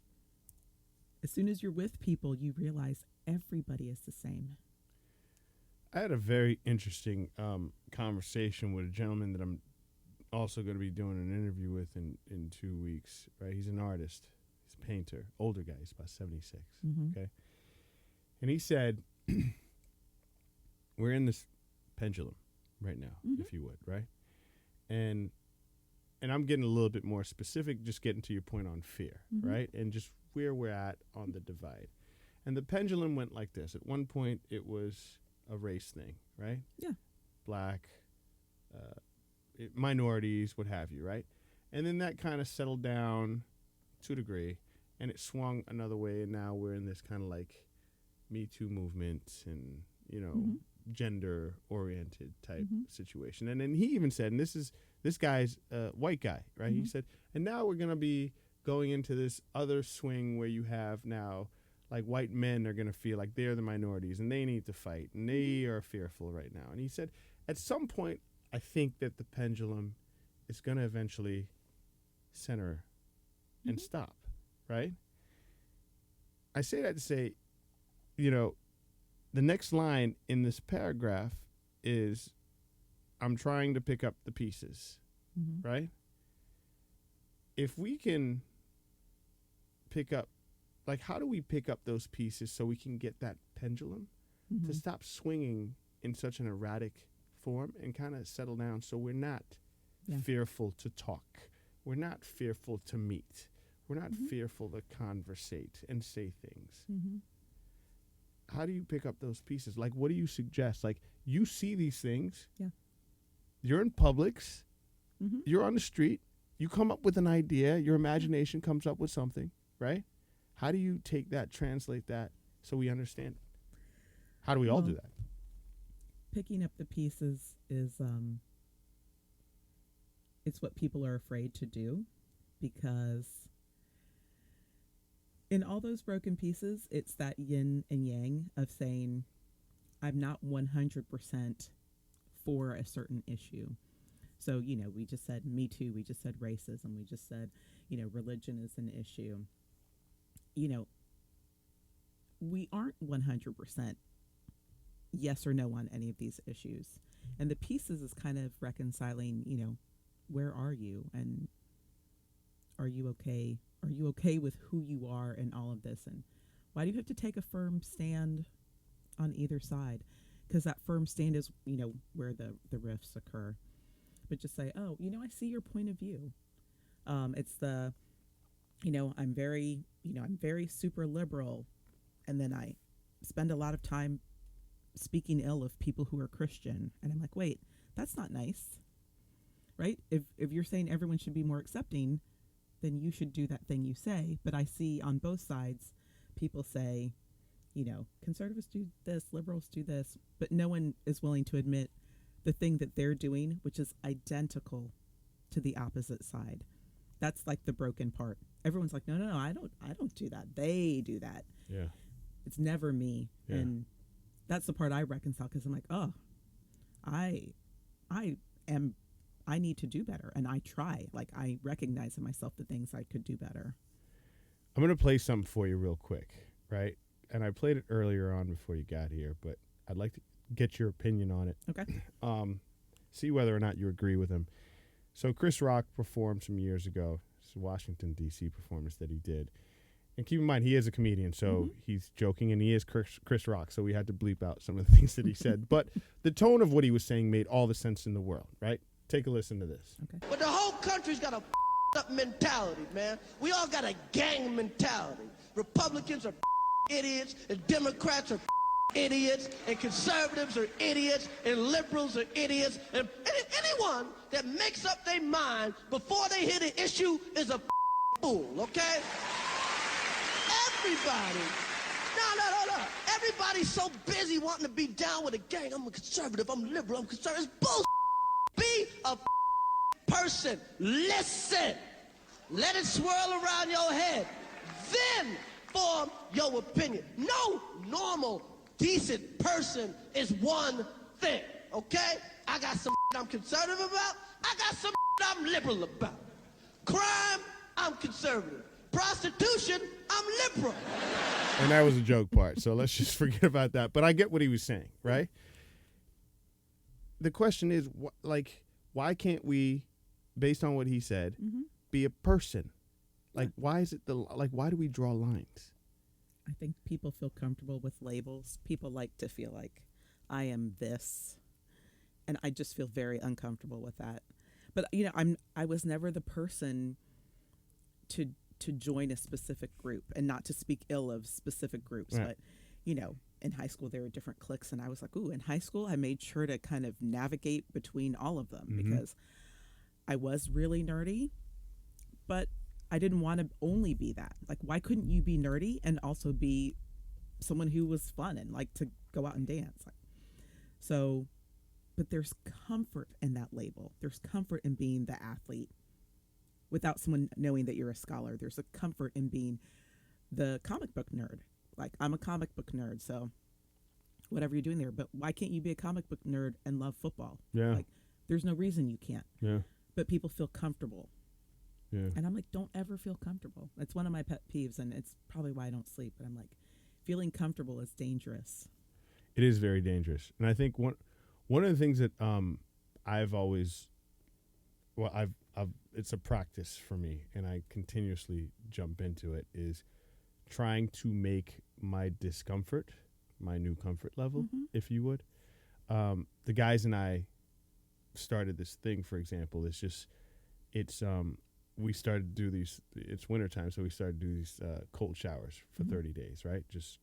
E: As soon as you're with people, you realize everybody is the same.
B: I had a very interesting conversation with a gentleman that I'm also going to be doing an interview with in 2 weeks. Right, he's an artist, he's a painter, older guy, he's about 76.
E: Mm-hmm.
B: Okay, and he said, "We're in this pendulum right now, if you would, right?" And I'm getting a little bit more specific, just getting to your point on fear, right, and just where we're at on the divide. And the pendulum went like this. At one point, it was a race thing, right?
E: Yeah.
B: Black, minorities, what have you, right? And then that kind of settled down to a degree, and it swung another way, and now we're in this kind of like Me Too movement and, gender-oriented type situation. And then he even said, and this guy's a white guy, right? He said, and now we're going to be going into this other swing where you have now, like, white men are going to feel like they're the minorities and they need to fight and they are fearful right now. And he said, at some point, I think that the pendulum is going to eventually center and stop, right? I say that to say, the next line in this paragraph is, I'm trying to pick up the pieces, right? If we can pick up, like, how do we pick up those pieces so we can get that pendulum to stop swinging in such an erratic form and kind of settle down, so we're not fearful to talk, we're not fearful to meet, we're not fearful to conversate and say things. How do you pick up those pieces? Like, what do you suggest? Like, you see these things, you're in Publix, you're on the street, you come up with an idea, your imagination comes up with something, right? How do you take that, translate that, so we understand it? How do we all do that?
E: Picking up the pieces is, it's what people are afraid to do, because in all those broken pieces, it's that yin and yang of saying, I'm not 100% for a certain issue. So, we just said Me Too, we just said racism, we just said, religion is an issue. We aren't 100% yes or no on any of these issues. And the pieces is kind of reconciling, where are you? And are you okay? Are you okay with who you are in all of this? And why do you have to take a firm stand on either side? Because that firm stand is, where the rifts occur. But just say, oh, I see your point of view. It's the, I'm very super liberal. And then I spend a lot of time speaking ill of people who are Christian. And I'm like, wait, that's not nice. Right? If you're saying everyone should be more accepting, then you should do that thing you say. But I see on both sides, people say, conservatives do this, liberals do this, but no one is willing to admit the thing that they're doing, which is identical to the opposite side. That's like the broken part. Everyone's like, no, I don't do that. They do that.
B: Yeah.
E: It's never me.
B: Yeah.
E: And that's the part I reconcile, because I'm like, oh, I need to do better. And I try. Like, I recognize in myself the things I could do better.
B: I'm going to play something for you real quick, right? And I played it earlier on before you got here, but I'd like to get your opinion on it.
E: Okay.
B: See whether or not you agree with him. So Chris Rock performed some years ago. It's a Washington, D.C. performance that he did. And keep in mind, he is a comedian, so he's joking, and he is Chris Rock, so we had to bleep out some of the things that he said. But the tone of what he was saying made all the sense in the world, right? Take a listen to this.
E: Okay.
F: But the whole country's got a up mentality, man. We all got a gang mentality. Republicans are idiots, and Democrats are idiots, and conservatives are idiots, and liberals are idiots, and anyone that makes up their mind before they hit an issue is a fool, okay? Everybody. No. Everybody's so busy wanting to be down with a gang. I'm a conservative, I'm liberal, I'm conservative. It's bullshit. Be a person. Listen. Let it swirl around your head. Then form your opinion. No normal, decent person is one thing, okay? I got some I'm conservative about. I got some I'm liberal about. Crime, I'm conservative. Prostitution, I'm liberal.
B: And that was a joke part, so let's just forget about that. But I get what he was saying, right? The question is, why can't we, based on what he said, be a person? Like, why is it why do we draw lines?
E: I think people feel comfortable with labels. People like to feel like I am this, and I just feel very uncomfortable with that. But I was never the person to join a specific group, and not to speak ill of specific groups,
B: right.
E: But in high school there were different cliques, and I was like, ooh, in high school I made sure to kind of navigate between all of them because I was really nerdy, but I didn't want to only be that. Like, why couldn't you be nerdy and also be someone who was fun and like to go out and dance? So, but there's comfort in that label. There's comfort in being the athlete without someone knowing that you're a scholar. There's a comfort in being the comic book nerd. Like, I'm a comic book nerd, so whatever you're doing there. But why can't you be a comic book nerd and love football?
B: Yeah.
E: Like, there's no reason you can't.
B: Yeah.
E: But people feel comfortable.
B: Yeah.
E: And I'm like, don't ever feel comfortable. That's one of my pet peeves, and it's probably why I don't sleep. But I'm like, feeling comfortable is dangerous.
B: It is very dangerous. And I think one of the things that I've always, it's a practice for me, and I continuously jump into it, is trying to make my discomfort my new comfort level, if you would. The guys and I started this thing, for example. We started to do these, it's wintertime, so we started to do these cold showers for 30 days, right? Just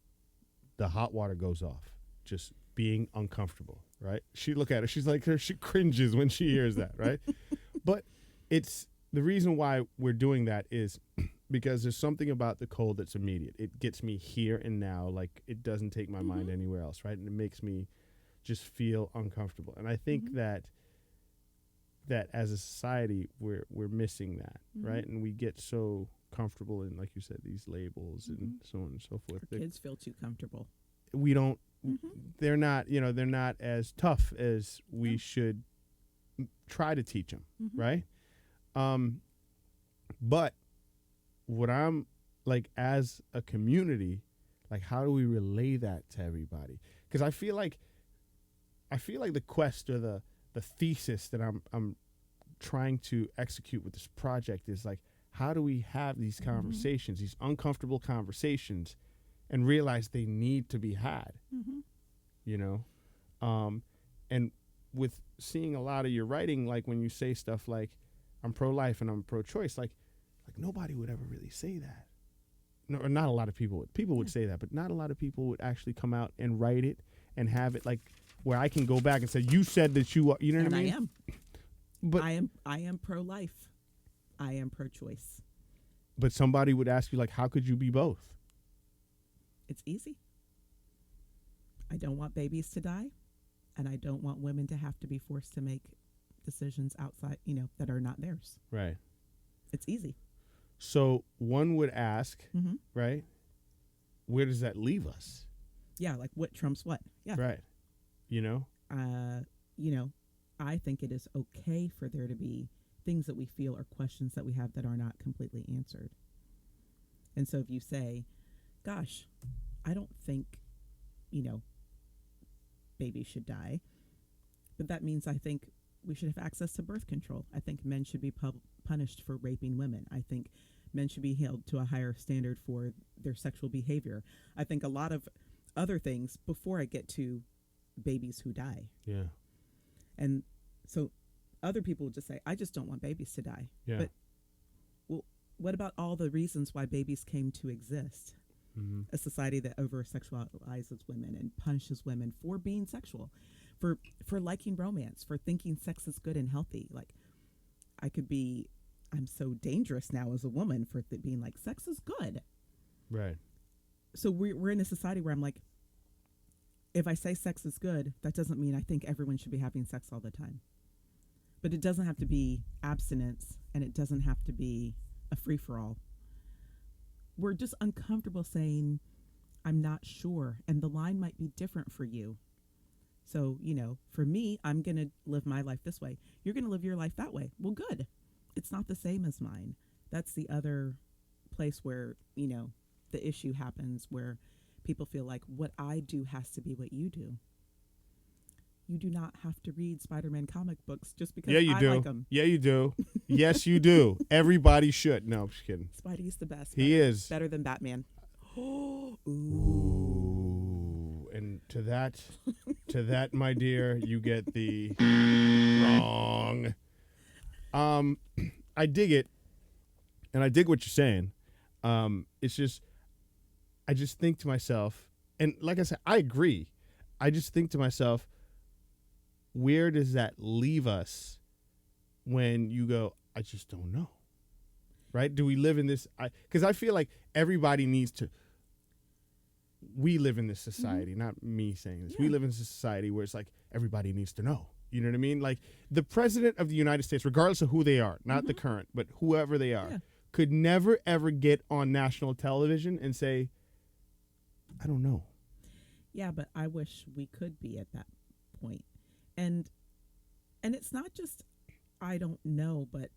B: the hot water goes off, just being uncomfortable, right? She look at her, she's like, she cringes when she hears that, right? But it's the reason why we're doing that is because there's something about the cold that's immediate. It gets me here and now, like it doesn't take my mind anywhere else, right? And it makes me just feel uncomfortable. And I think that as a society we're missing that, right? And we get so comfortable in, like you said, these labels and so on and so forth.
E: Our kids feel too comfortable.
B: We don't. They're not. They're not as tough as we should try to teach them, right? But what I'm like, as a community, like, how do we relay that to everybody? Because I feel like the quest or the thesis that I'm trying to execute with this project is like, how do we have these conversations, these uncomfortable conversations, and realize they need to be had, and with seeing a lot of your writing, like when you say stuff like, I'm pro-life and I'm pro-choice, like nobody would ever really say that. No, or not a lot of people would. People would say that, but not a lot of people would actually come out and write it and have it like where I can go back and say, you said that you are, you know what I mean?
E: I am.
B: But
E: I am pro-life. I am pro-choice.
B: But somebody would ask you, like, how could you be both?
E: It's easy. I don't want babies to die, and I don't want women to have to be forced to make decisions outside, that are not theirs.
B: Right.
E: It's easy.
B: So one would ask, right, where does that leave us?
E: Yeah, like what trumps what? Yeah.
B: Right.
E: I think it is okay for there to be things that we feel are questions that we have that are not completely answered. And so if you say, gosh, I don't think, babies should die, but that means I think we should have access to birth control. I think men should be punished for raping women. I think men should be held to a higher standard for their sexual behavior. I think a lot of other things before I get to babies who die.
B: Yeah.
E: And so other people will just say, I just don't want babies to die.
B: Yeah.
E: But well, what about all the reasons why babies came to exist?
B: Mm-hmm.
E: A society that over-sexualizes women and punishes women for being sexual, for liking romance, for thinking sex is good and healthy. Like, I'm so dangerous now as a woman for being like, sex is good.
B: Right.
E: So we're in a society where I'm like, if I say sex is good, that doesn't mean I think everyone should be having sex all the time. But it doesn't have to be abstinence, and it doesn't have to be a free-for-all. We're just uncomfortable saying, I'm not sure, and the line might be different for you. So, for me, I'm going to live my life this way. You're going to live your life that way. Well, good. It's not the same as mine. That's the other place where, the issue happens, where people feel like what I do has to be what you do. You do not have to read Spider-Man comic books just because
B: you
E: I
B: do.
E: like them.
B: Yeah, you do. Yes, you do. Everybody should. No, I'm just kidding.
E: Spidey's the best.
B: He is.
E: Better than Batman. Ooh.
B: Ooh. And to that, my dear, you get the wrong. I dig it, and I dig what you're saying. It's just, I just think to myself, and like I said, I agree. I just think to myself, where does that leave us when you go, I just don't know, right? Do we live in this? Because I feel like everybody needs to. We live in this society, not me saying this.
E: Yeah.
B: We live in this society where it's like everybody needs to know. You know what I mean? Like the president of the United States, regardless of who they are, not the current, but whoever they are, could never, ever get on national television and say, I don't know.
E: Yeah, but I wish we could be at that point. And it's not just I don't know, but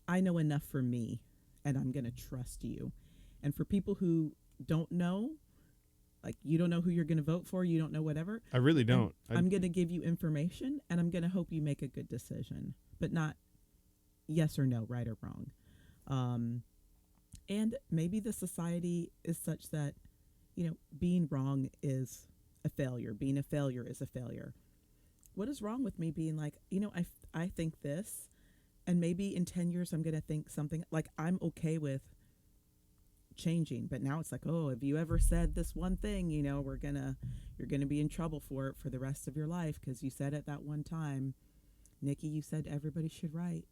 E: I know enough for me, and I'm going to trust you. And for people who don't know, like you don't know who you're going to vote for, you don't know whatever.
B: I really don't.
E: I'm going to give you information, and I'm going to hope you make a good decision, but not yes or no, right or wrong. And maybe the society is such that, being wrong is a failure. Being a failure is a failure. What is wrong with me being like, I think this, and maybe in 10 years I'm going to think something like I'm okay with changing, but now it's like, oh, have you ever said this one thing, you're going to be in trouble for it for the rest of your life because you said it that one time. Nicki, you said everybody should write.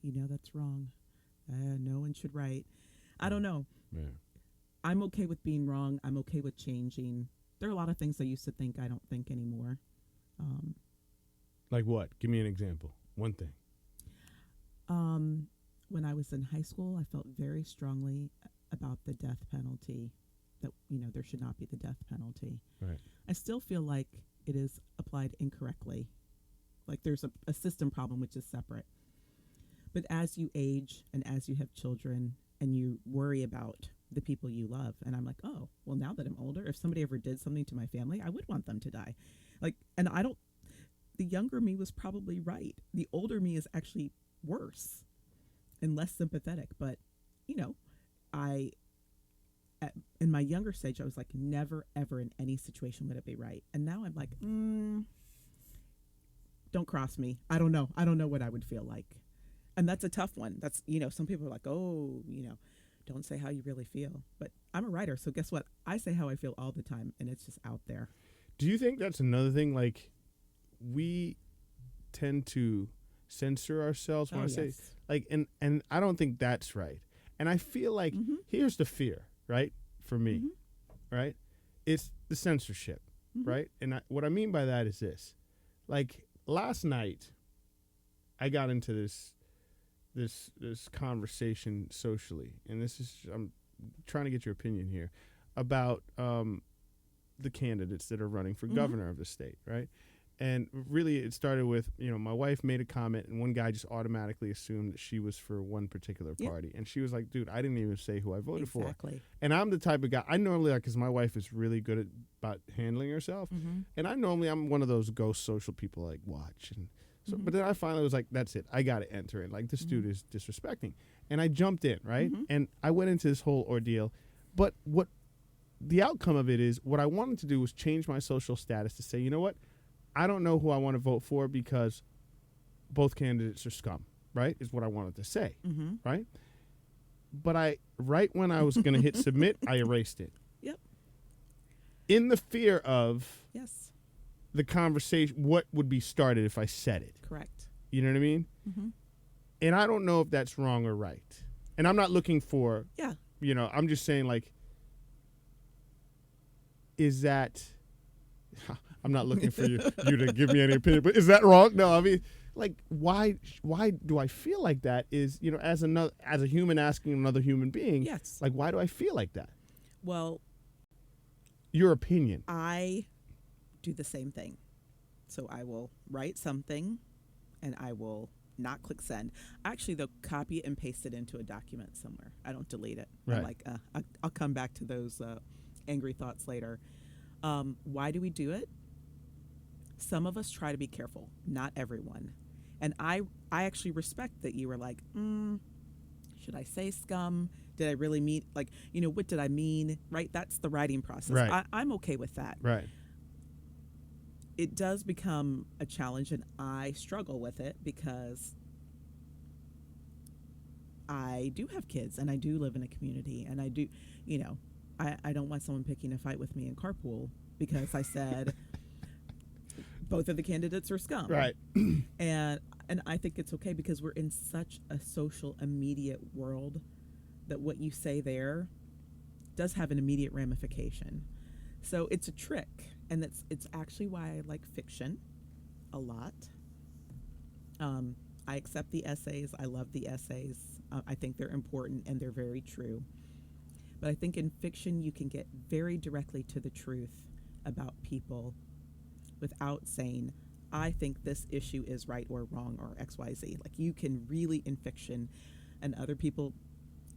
E: That's wrong. No one should write. I don't know.
B: Yeah.
E: I'm okay with being wrong. I'm okay with changing. There are a lot of things I used to think I don't think anymore.
B: Like what? Give me an example. One thing.
E: When I was in high school, I felt very strongly about the death penalty, that, there should not be the death penalty.
B: Right.
E: I still feel like it is applied incorrectly. Like there's a system problem which is separate. But as you age and as you have children and you worry about the people you love, and I'm like, oh, well, now that I'm older, if somebody ever did something to my family, I would want them to die. The younger me was probably right. The older me is actually worse and less sympathetic. But, in my younger stage, I was like, never, ever in any situation would it be right. And now I'm like, don't cross me. I don't know. I don't know what I would feel like. And that's a tough one. That's, some people are like, oh, don't say how you really feel. But I'm a writer, so guess what? I say how I feel all the time, and it's just out there.
B: Do you think that's another thing? Like, we tend to censor ourselves when say, like, and I don't think that's right. And I feel like here's the fear, right? For me, right? It's the censorship, right? And what I mean by that is this. Like, last night, I got into this conversation socially, and I'm trying to get your opinion here about the candidates that are running for governor of the state, right? And really, it started with, my wife made a comment, and one guy just automatically assumed that she was for one particular party. And she was like, dude, I didn't even say who I voted for. And I'm the type of guy, I normally, because my wife is really good about handling herself, and I'm one of those ghost social people, like, watch. And so, but then I finally was like, that's it. I got to enter it. Like, this dude is disrespecting. And I jumped in, right? And I went into this whole ordeal. But what the outcome of it is, what I wanted to do was change my social status to say, you know what? I don't know who I want to vote for because both candidates are scum, right? Is what I wanted to say, right? But right when I was going to hit submit, I erased it.
E: Yep.
B: In the fear of
E: Yes.
B: the conversation, what would be started if I said it.
E: Correct.
B: You know what I mean? And I don't know if that's wrong or right. And I'm not looking for,
E: Yeah.
B: you know, I'm just saying, like, is that, I'm not looking for you to give me any opinion, but is that wrong? No, I mean, like, why do I feel like that is, you know, as a human asking another human being,
E: Yes.
B: like, why do I feel like that?
E: Well,
B: Your opinion.
E: I do the same thing. So I will write something and I will not click send. Actually, they'll copy and paste it into a document somewhere. I don't delete it.
B: Right.
E: I'm like, I'll come back to those angry thoughts later. Why do we do it? Some of us try to be careful, not everyone. And I actually respect that you were like, should I say scum? Did I really mean, like, you know, what did I mean? Right? That's the writing process.
B: Right.
E: I'm okay with that.
B: Right.
E: It does become a challenge, and I struggle with it because I do have kids and I do live in a community, and I do, you know, I don't want someone picking a fight with me in carpool because I said both of the candidates are scum.
B: Right.
E: And I think it's okay because we're in such a social immediate world that what you say there does have an immediate ramification. So it's a trick, and it's actually why I like fiction a lot. I accept the essays. I love the essays. I think they're important and they're very true. But I think in fiction you can get very directly to the truth about people without saying, I think this issue is right or wrong or XYZ. Like, you can really, in fiction, and other people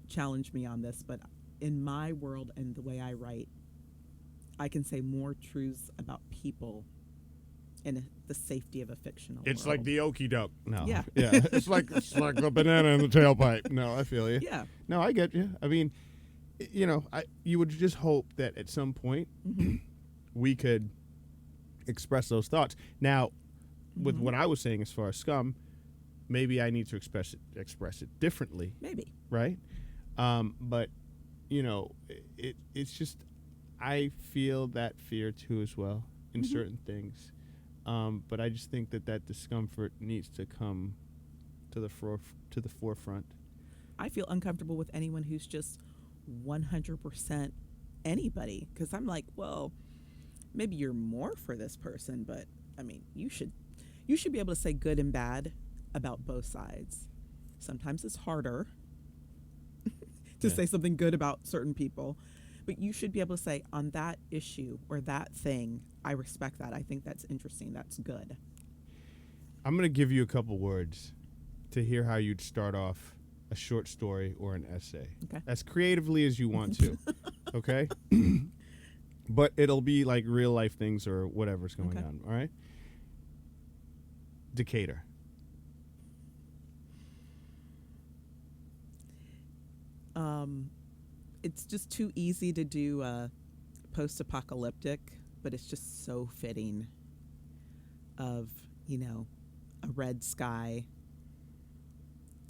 E: challenge me on this, but in my world and the way I write, I can say more truths about people in the safety of a fictional
B: It's
E: world.
B: like the okie doke. No.
E: Yeah.
B: Yeah. It's like the banana in the tailpipe. No, I feel you.
E: Yeah.
B: No, I get you. I mean, you know, you would just hope that at some point we could express those thoughts. Now, with what I was saying as far as scum, maybe I need to express it differently.
E: Maybe.
B: Right? But, you know, it's just, I feel that fear too as well in certain things. But I just think that discomfort needs to come to the forefront.
E: I feel uncomfortable with anyone who's just 100% anybody, because I'm like, well, maybe you're more for this person, but I mean, you should be able to say good and bad about both sides. Sometimes it's harder to say something good about certain people, but you should be able to say, on that issue or that thing, I respect that. I think that's interesting. That's good.
B: I'm going to give you a couple words to hear how you'd start off a short story or an essay.
E: Okay.
B: As creatively as you want to. Okay? But it'll be like real life things or whatever's going on. All right? Decatur.
E: It's just too easy to do post-apocalyptic, but it's just so fitting of, you know, a red sky,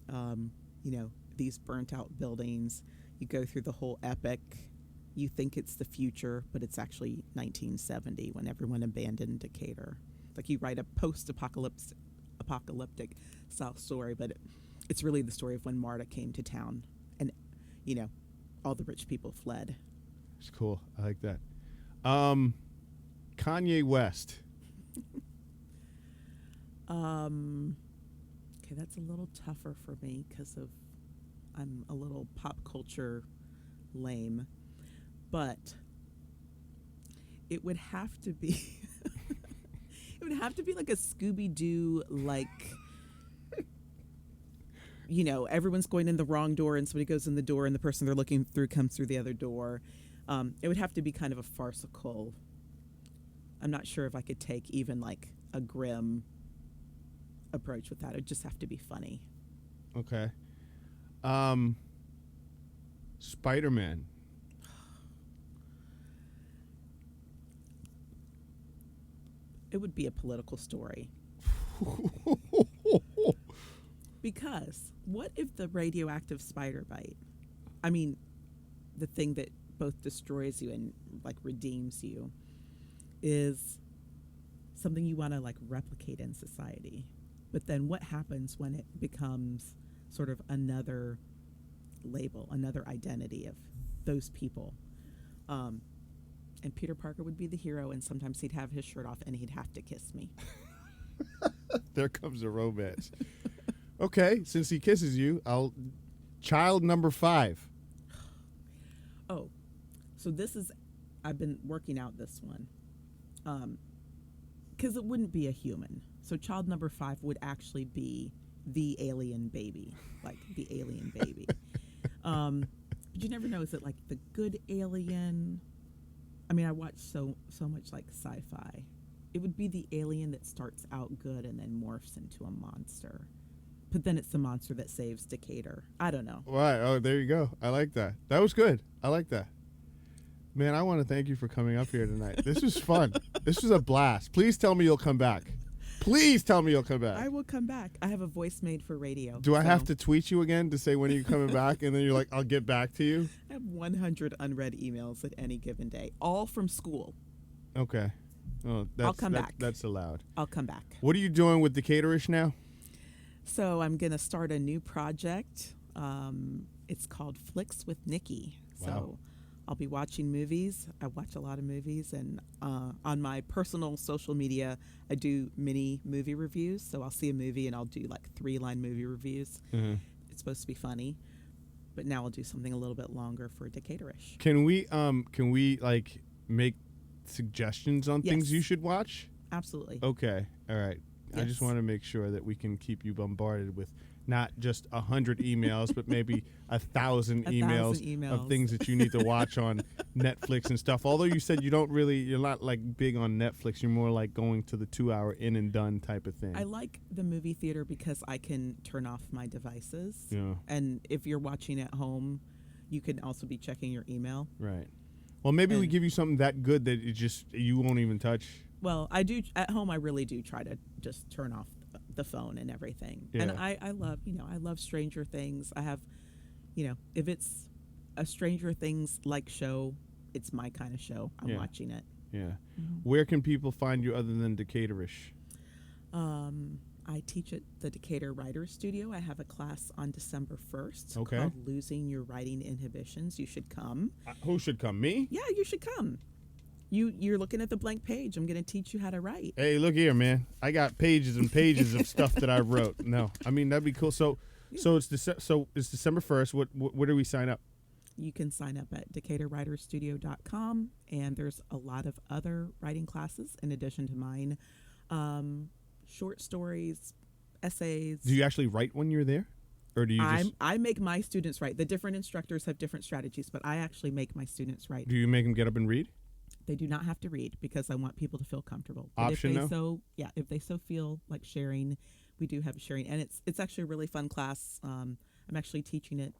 E: you know, these burnt out buildings. You go through the whole epic. You think it's the future, but it's actually 1970 when everyone abandoned Decatur. Like, you write a post-apocalyptic style story, but it's really the story of when Marta came to town and, you know, all the rich people fled.
B: It's cool. I like that. Kanye West.
E: Okay, that's a little tougher for me because I'm a little pop culture lame, but it would have to be it would have to be like a Scooby-Doo, like, you know, everyone's going in the wrong door and somebody goes in the door and the person they're looking through comes through the other door. It would have to be kind of a farcical. I'm not sure if I could take even like a grim approach with that. It would just have to be funny.
B: Okay. Spider-Man.
E: It would be a political story. Because what if the radioactive spider bite, I mean, the thing that both destroys you and like redeems you, is something you want to like replicate in society. But then what happens when it becomes sort of another label, another identity of those people? And Peter Parker would be the hero, and sometimes he'd have his shirt off and he'd have to kiss me.
B: There comes a romance. Okay, since he kisses you, child number 5.
E: Oh, so this is, I've been working out this one. Because it wouldn't be a human. So child number 5 would actually be the alien baby, like the alien baby. But you never know, is it like the good alien? I mean, I watch so much like sci-fi. It would be the alien that starts out good and then morphs into a monster. But then it's the monster that saves Decatur. I don't know.
B: Right. Oh, there you go. I like that. That was good. I like that. Man, I want to thank you for coming up here tonight. This was fun. This was a blast. Please tell me you'll come back. Please tell me you'll come back.
E: I will come back. I have a voice made for radio.
B: Do I have to tweet you again to say when are you coming back? And then you're like, I'll get back to you?
E: I have 100 unread emails at any given day, all from school.
B: Okay. Oh,
E: I'll come back.
B: That's allowed.
E: I'll come back.
B: What are you doing with Decatur-ish now?
E: So I'm going to start a new project. It's called Flicks with Nicki.
B: Wow.
E: So I'll be watching movies. I watch a lot of movies. And on my personal social media, I do mini movie reviews. So I'll see a movie and I'll do like 3-line movie reviews.
B: Mm-hmm.
E: It's supposed to be funny. But now I'll do something a little bit longer for Decatur-ish.
B: Can we like make suggestions on things
E: Yes.
B: you should watch?
E: Absolutely.
B: Okay. All right. I
E: Yes.
B: just want to make sure that we can keep you bombarded with not just 100 emails, but maybe 1,000 emails of things that you need to watch on Netflix and stuff. Although you said you're not like big on Netflix. You're more like going to the 2-hour in and done type of thing.
E: I like the movie theater because I can turn off my devices.
B: Yeah.
E: And if you're watching at home, you can also be checking your email.
B: Right. Well, maybe we
E: And-
B: give you something that good that you won't even touch.
E: Well, I do at home. I really do try to just turn off the phone and everything.
B: Yeah.
E: And I love Stranger Things. I have, if it's a Stranger Things like show, it's my kind of show. I'm
B: Yeah.
E: watching it.
B: Yeah. Where can people find you other than Decatur-ish?
E: I teach at the Decatur Writers Studio. I have a class on December 1st
B: Okay.
E: called Losing Your Writing Inhibitions. You should come.
B: Who should come? Me?
E: Yeah, you should come. You're looking at the blank page. I'm going to teach you how to write.
B: Hey, look here, man. I got pages and pages of stuff that I wrote. No, I mean that'd be cool. So it's December 1st. Where do we sign up?
E: You can sign up at DecaturWritersStudio.com, and there's a lot of other writing classes in addition to mine. Short stories, essays.
B: Do you actually write when you're there, or do you just?
E: I make my students write. The different instructors have different strategies, but I actually make my students write.
B: Do you make them get up and read?
E: They do not have to read because I want people to feel comfortable.
B: Option,
E: if they so feel like sharing, we do have sharing, and it's actually a really fun class. I'm actually teaching it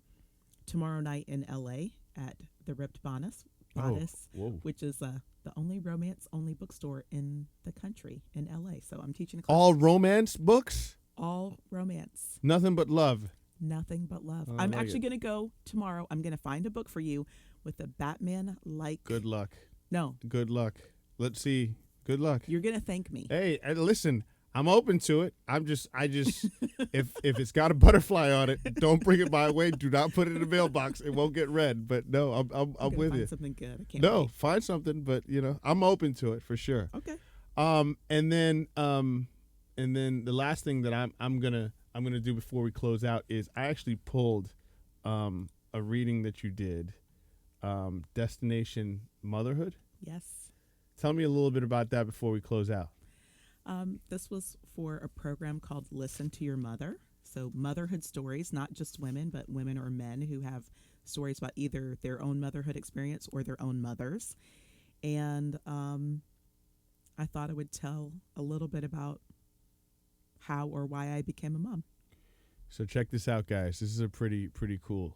E: tomorrow night in LA at the Ripped Bodice,
B: whoa.
E: which is the only romance-only bookstore in the country in LA. So I'm teaching a class.
B: All romance books?
E: All romance.
B: Nothing but love.
E: Nothing but love.
B: Oh,
E: I'm
B: like
E: actually
B: it.
E: going to go tomorrow. I'm going to find a book for you with a Batman-like.
B: Good luck.
E: No,
B: Good luck. Let's see. Good luck.
E: you're going to thank me.
B: Hey, listen. I'm open to it. I just if it's got a butterfly on it, don't bring it my way. Do not put it in the mailbox. It won't get read. But no, I'm
E: gonna
B: with
E: find
B: you.
E: Something good. I can't
B: No,
E: wait.
B: find something. But I'm open to it for sure.
E: Okay.
B: And then the last thing that I'm gonna do before we close out is I actually pulled a reading that you did, Destination Motherhood.
E: Yes.
B: Tell me a little bit about that before we close out.
E: This was for a program called Listen to Your Mother. So motherhood stories, not just women, but women or men who have stories about either their own motherhood experience or their own mothers. And I thought I would tell a little bit about how or why I became a mom.
B: So check this out, guys. This is a pretty cool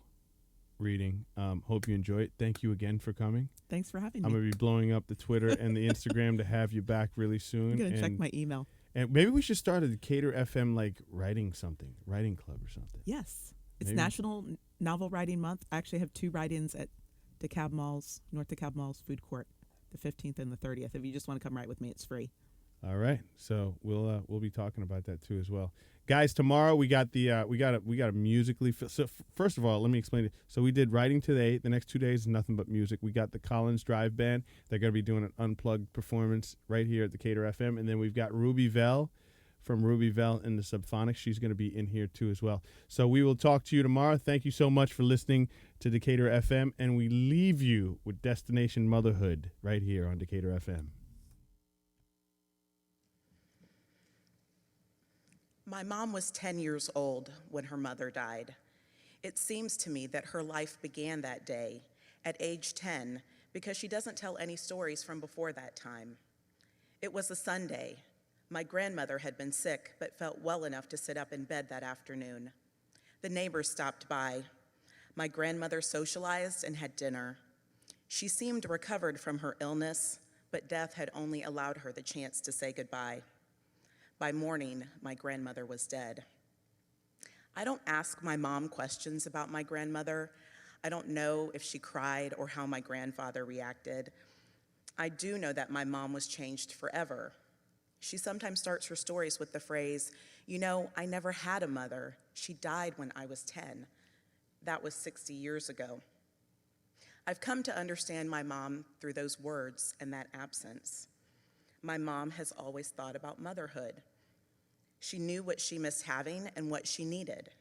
B: reading. Hope you enjoy it. Thank you again for coming.
E: Thanks for having
B: I'm
E: me.
B: going to be blowing up the Twitter and the Instagram to have you back really soon.
E: I'm going to check my email.
B: And maybe we should start a Decatur FM writing club or something.
E: Yes. It's
B: Maybe.
E: National Novel Writing Month. I actually have 2 write-ins at North DeKalb Malls Food Court, the 15th and the 30th. If you just want to come write with me, it's free.
B: All right, so we'll be talking about that too as well, guys. Tomorrow we got a musically. So first of all, let me explain it. So we did writing today. The next 2 days is nothing but music. We got the Collins Drive Band. They're going to be doing an unplugged performance right here at Decatur FM, and then we've got Ruby Vell from Ruby Vell and the Subphonics. She's going to be in here too as well. So we will talk to you tomorrow. Thank you so much for listening to Decatur FM, and we leave you with Destination Motherhood right here on Decatur FM.
A: My mom was 10 years old when her mother died. It seems to me that her life began that day, at age 10, because she doesn't tell any stories from before that time. It was a Sunday. My grandmother had been sick, but felt well enough to sit up in bed that afternoon. The neighbors stopped by. My grandmother socialized and had dinner. She seemed recovered from her illness, but death had only allowed her the chance to say goodbye. By morning, my grandmother was dead. I don't ask my mom questions about my grandmother. I don't know if she cried or how my grandfather reacted. I do know that my mom was changed forever. She sometimes starts her stories with the phrase, I never had a mother. She died when I was 10. That was 60 years ago. I've come to understand my mom through those words and that absence. My mom has always thought about motherhood. She knew what she missed having and what she needed.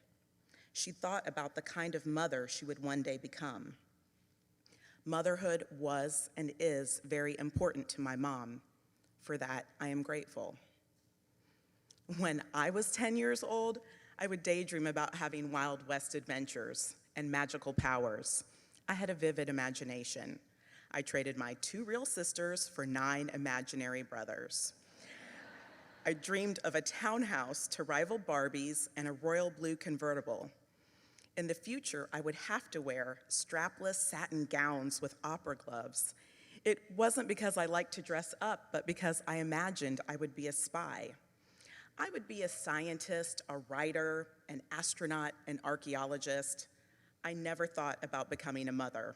A: She thought about the kind of mother she would one day become. Motherhood was and is very important to my mom. For that, I am grateful. When I was 10 years old, I would daydream about having Wild West adventures and magical powers. I had a vivid imagination. I traded my 2 real sisters for 9 imaginary brothers. I dreamed of a townhouse to rival Barbie's and a royal blue convertible. In the future, I would have to wear strapless satin gowns with opera gloves. It wasn't because I liked to dress up, but because I imagined I would be a spy. I would be a scientist, a writer, an astronaut, an archaeologist. I never thought about becoming a mother.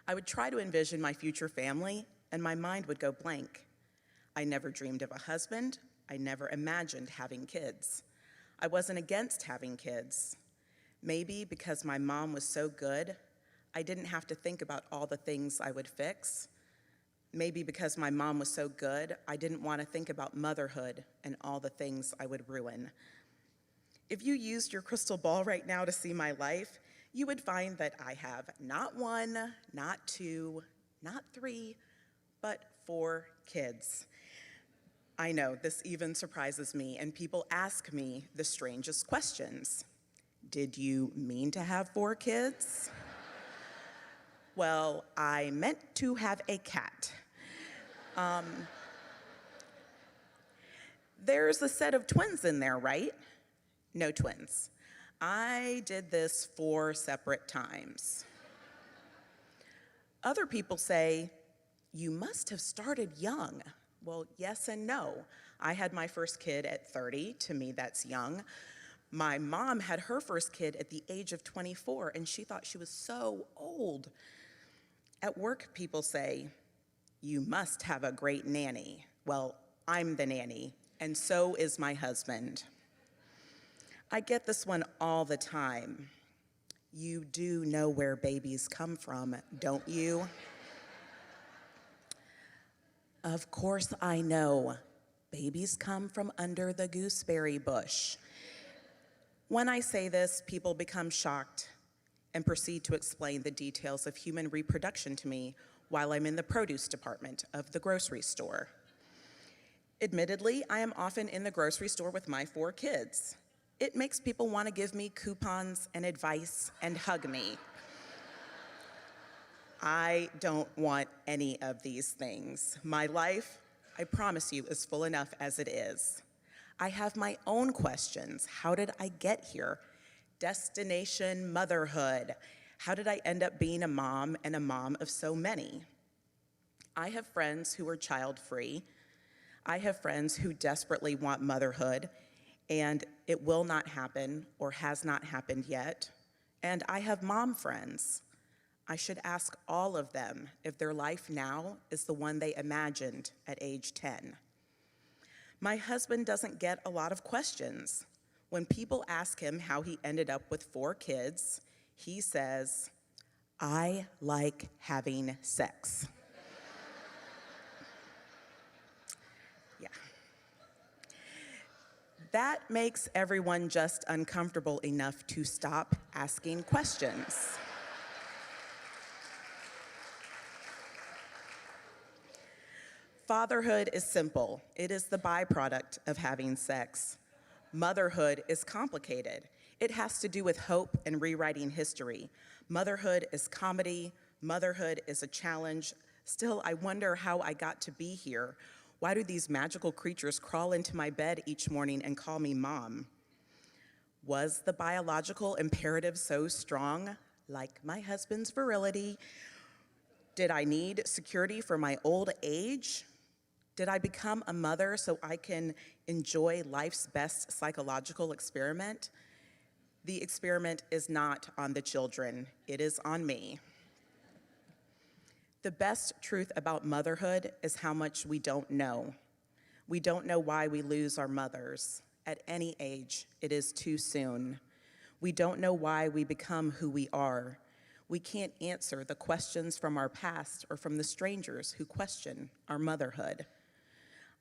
A: I would try to envision my future family, and my mind would go blank. I never dreamed of a husband. I never imagined having kids. I wasn't against having kids. Maybe because my mom was so good, I didn't have to think about all the things I would fix. Maybe because my mom was so good, I didn't want to think about motherhood and all the things I would ruin. If you used your crystal ball right now to see my life, you would find that I have not 1, not 2, not 3, but 4 kids. I know this even surprises me, and people ask me the strangest questions. Did you mean to have 4 kids? Well, I meant to have a cat. There's a set of twins in there, right? No twins. I did this 4 separate times. Other people say, you must have started young. Well, yes and no. I had my first kid at 30. To me, that's young. My mom had her first kid at the age of 24, and she thought she was so old. At work, people say, you must have a great nanny. Well, I'm the nanny, and so is my husband. I get this one all the time. You do know where babies come from, don't you? Of course I know. Babies come from under the gooseberry bush. When I say this, people become shocked and proceed to explain the details of human reproduction to me while I'm in the produce department of the grocery store. Admittedly, I am often in the grocery store with my 4 kids. It makes people want to give me coupons and advice and hug me. I don't want any of these things. My life, I promise you, is full enough as it is. I have my own questions. How did I get here? Destination motherhood. How did I end up being a mom and a mom of so many? I have friends who are child-free. I have friends who desperately want motherhood, and it will not happen or has not happened yet. And I have mom friends. I should ask all of them if their life now is the one they imagined at age 10. My husband doesn't get a lot of questions. When people ask him how he ended up with 4 kids, he says, "I like having sex." Yeah. That makes everyone just uncomfortable enough to stop asking questions. Fatherhood is simple. It is the byproduct of having sex. Motherhood is complicated. It has to do with hope and rewriting history. Motherhood is comedy. Motherhood is a challenge. Still, I wonder how I got to be here. Why do these magical creatures crawl into my bed each morning and call me mom? Was the biological imperative so strong, like my husband's virility? Did I need security for my old age? Did I become a mother so I can enjoy life's best psychological experiment? The experiment is not on the children, it is on me. The best truth about motherhood is how much we don't know. We don't know why we lose our mothers. At any age, it is too soon. We don't know why we become who we are. We can't answer the questions from our past or from the strangers who question our motherhood.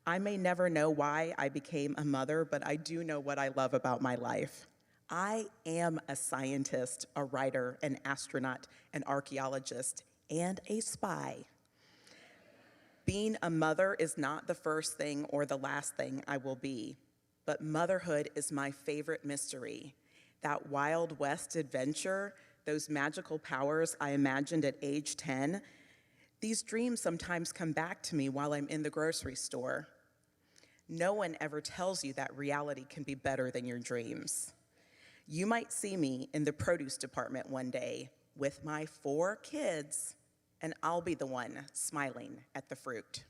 A: I may never know why I became a mother, but I do know what I love about my life. I am a scientist, a writer, an astronaut, an archaeologist, and a spy. Being a mother is not the first thing or the last thing I will be, but motherhood is my favorite mystery. That Wild West adventure, those magical powers I imagined at age 10, these dreams sometimes come back to me while I'm in the grocery store. No one ever tells you that reality can be better than your dreams. You might see me in the produce department one day with my 4 kids, and I'll be the one smiling at the fruit.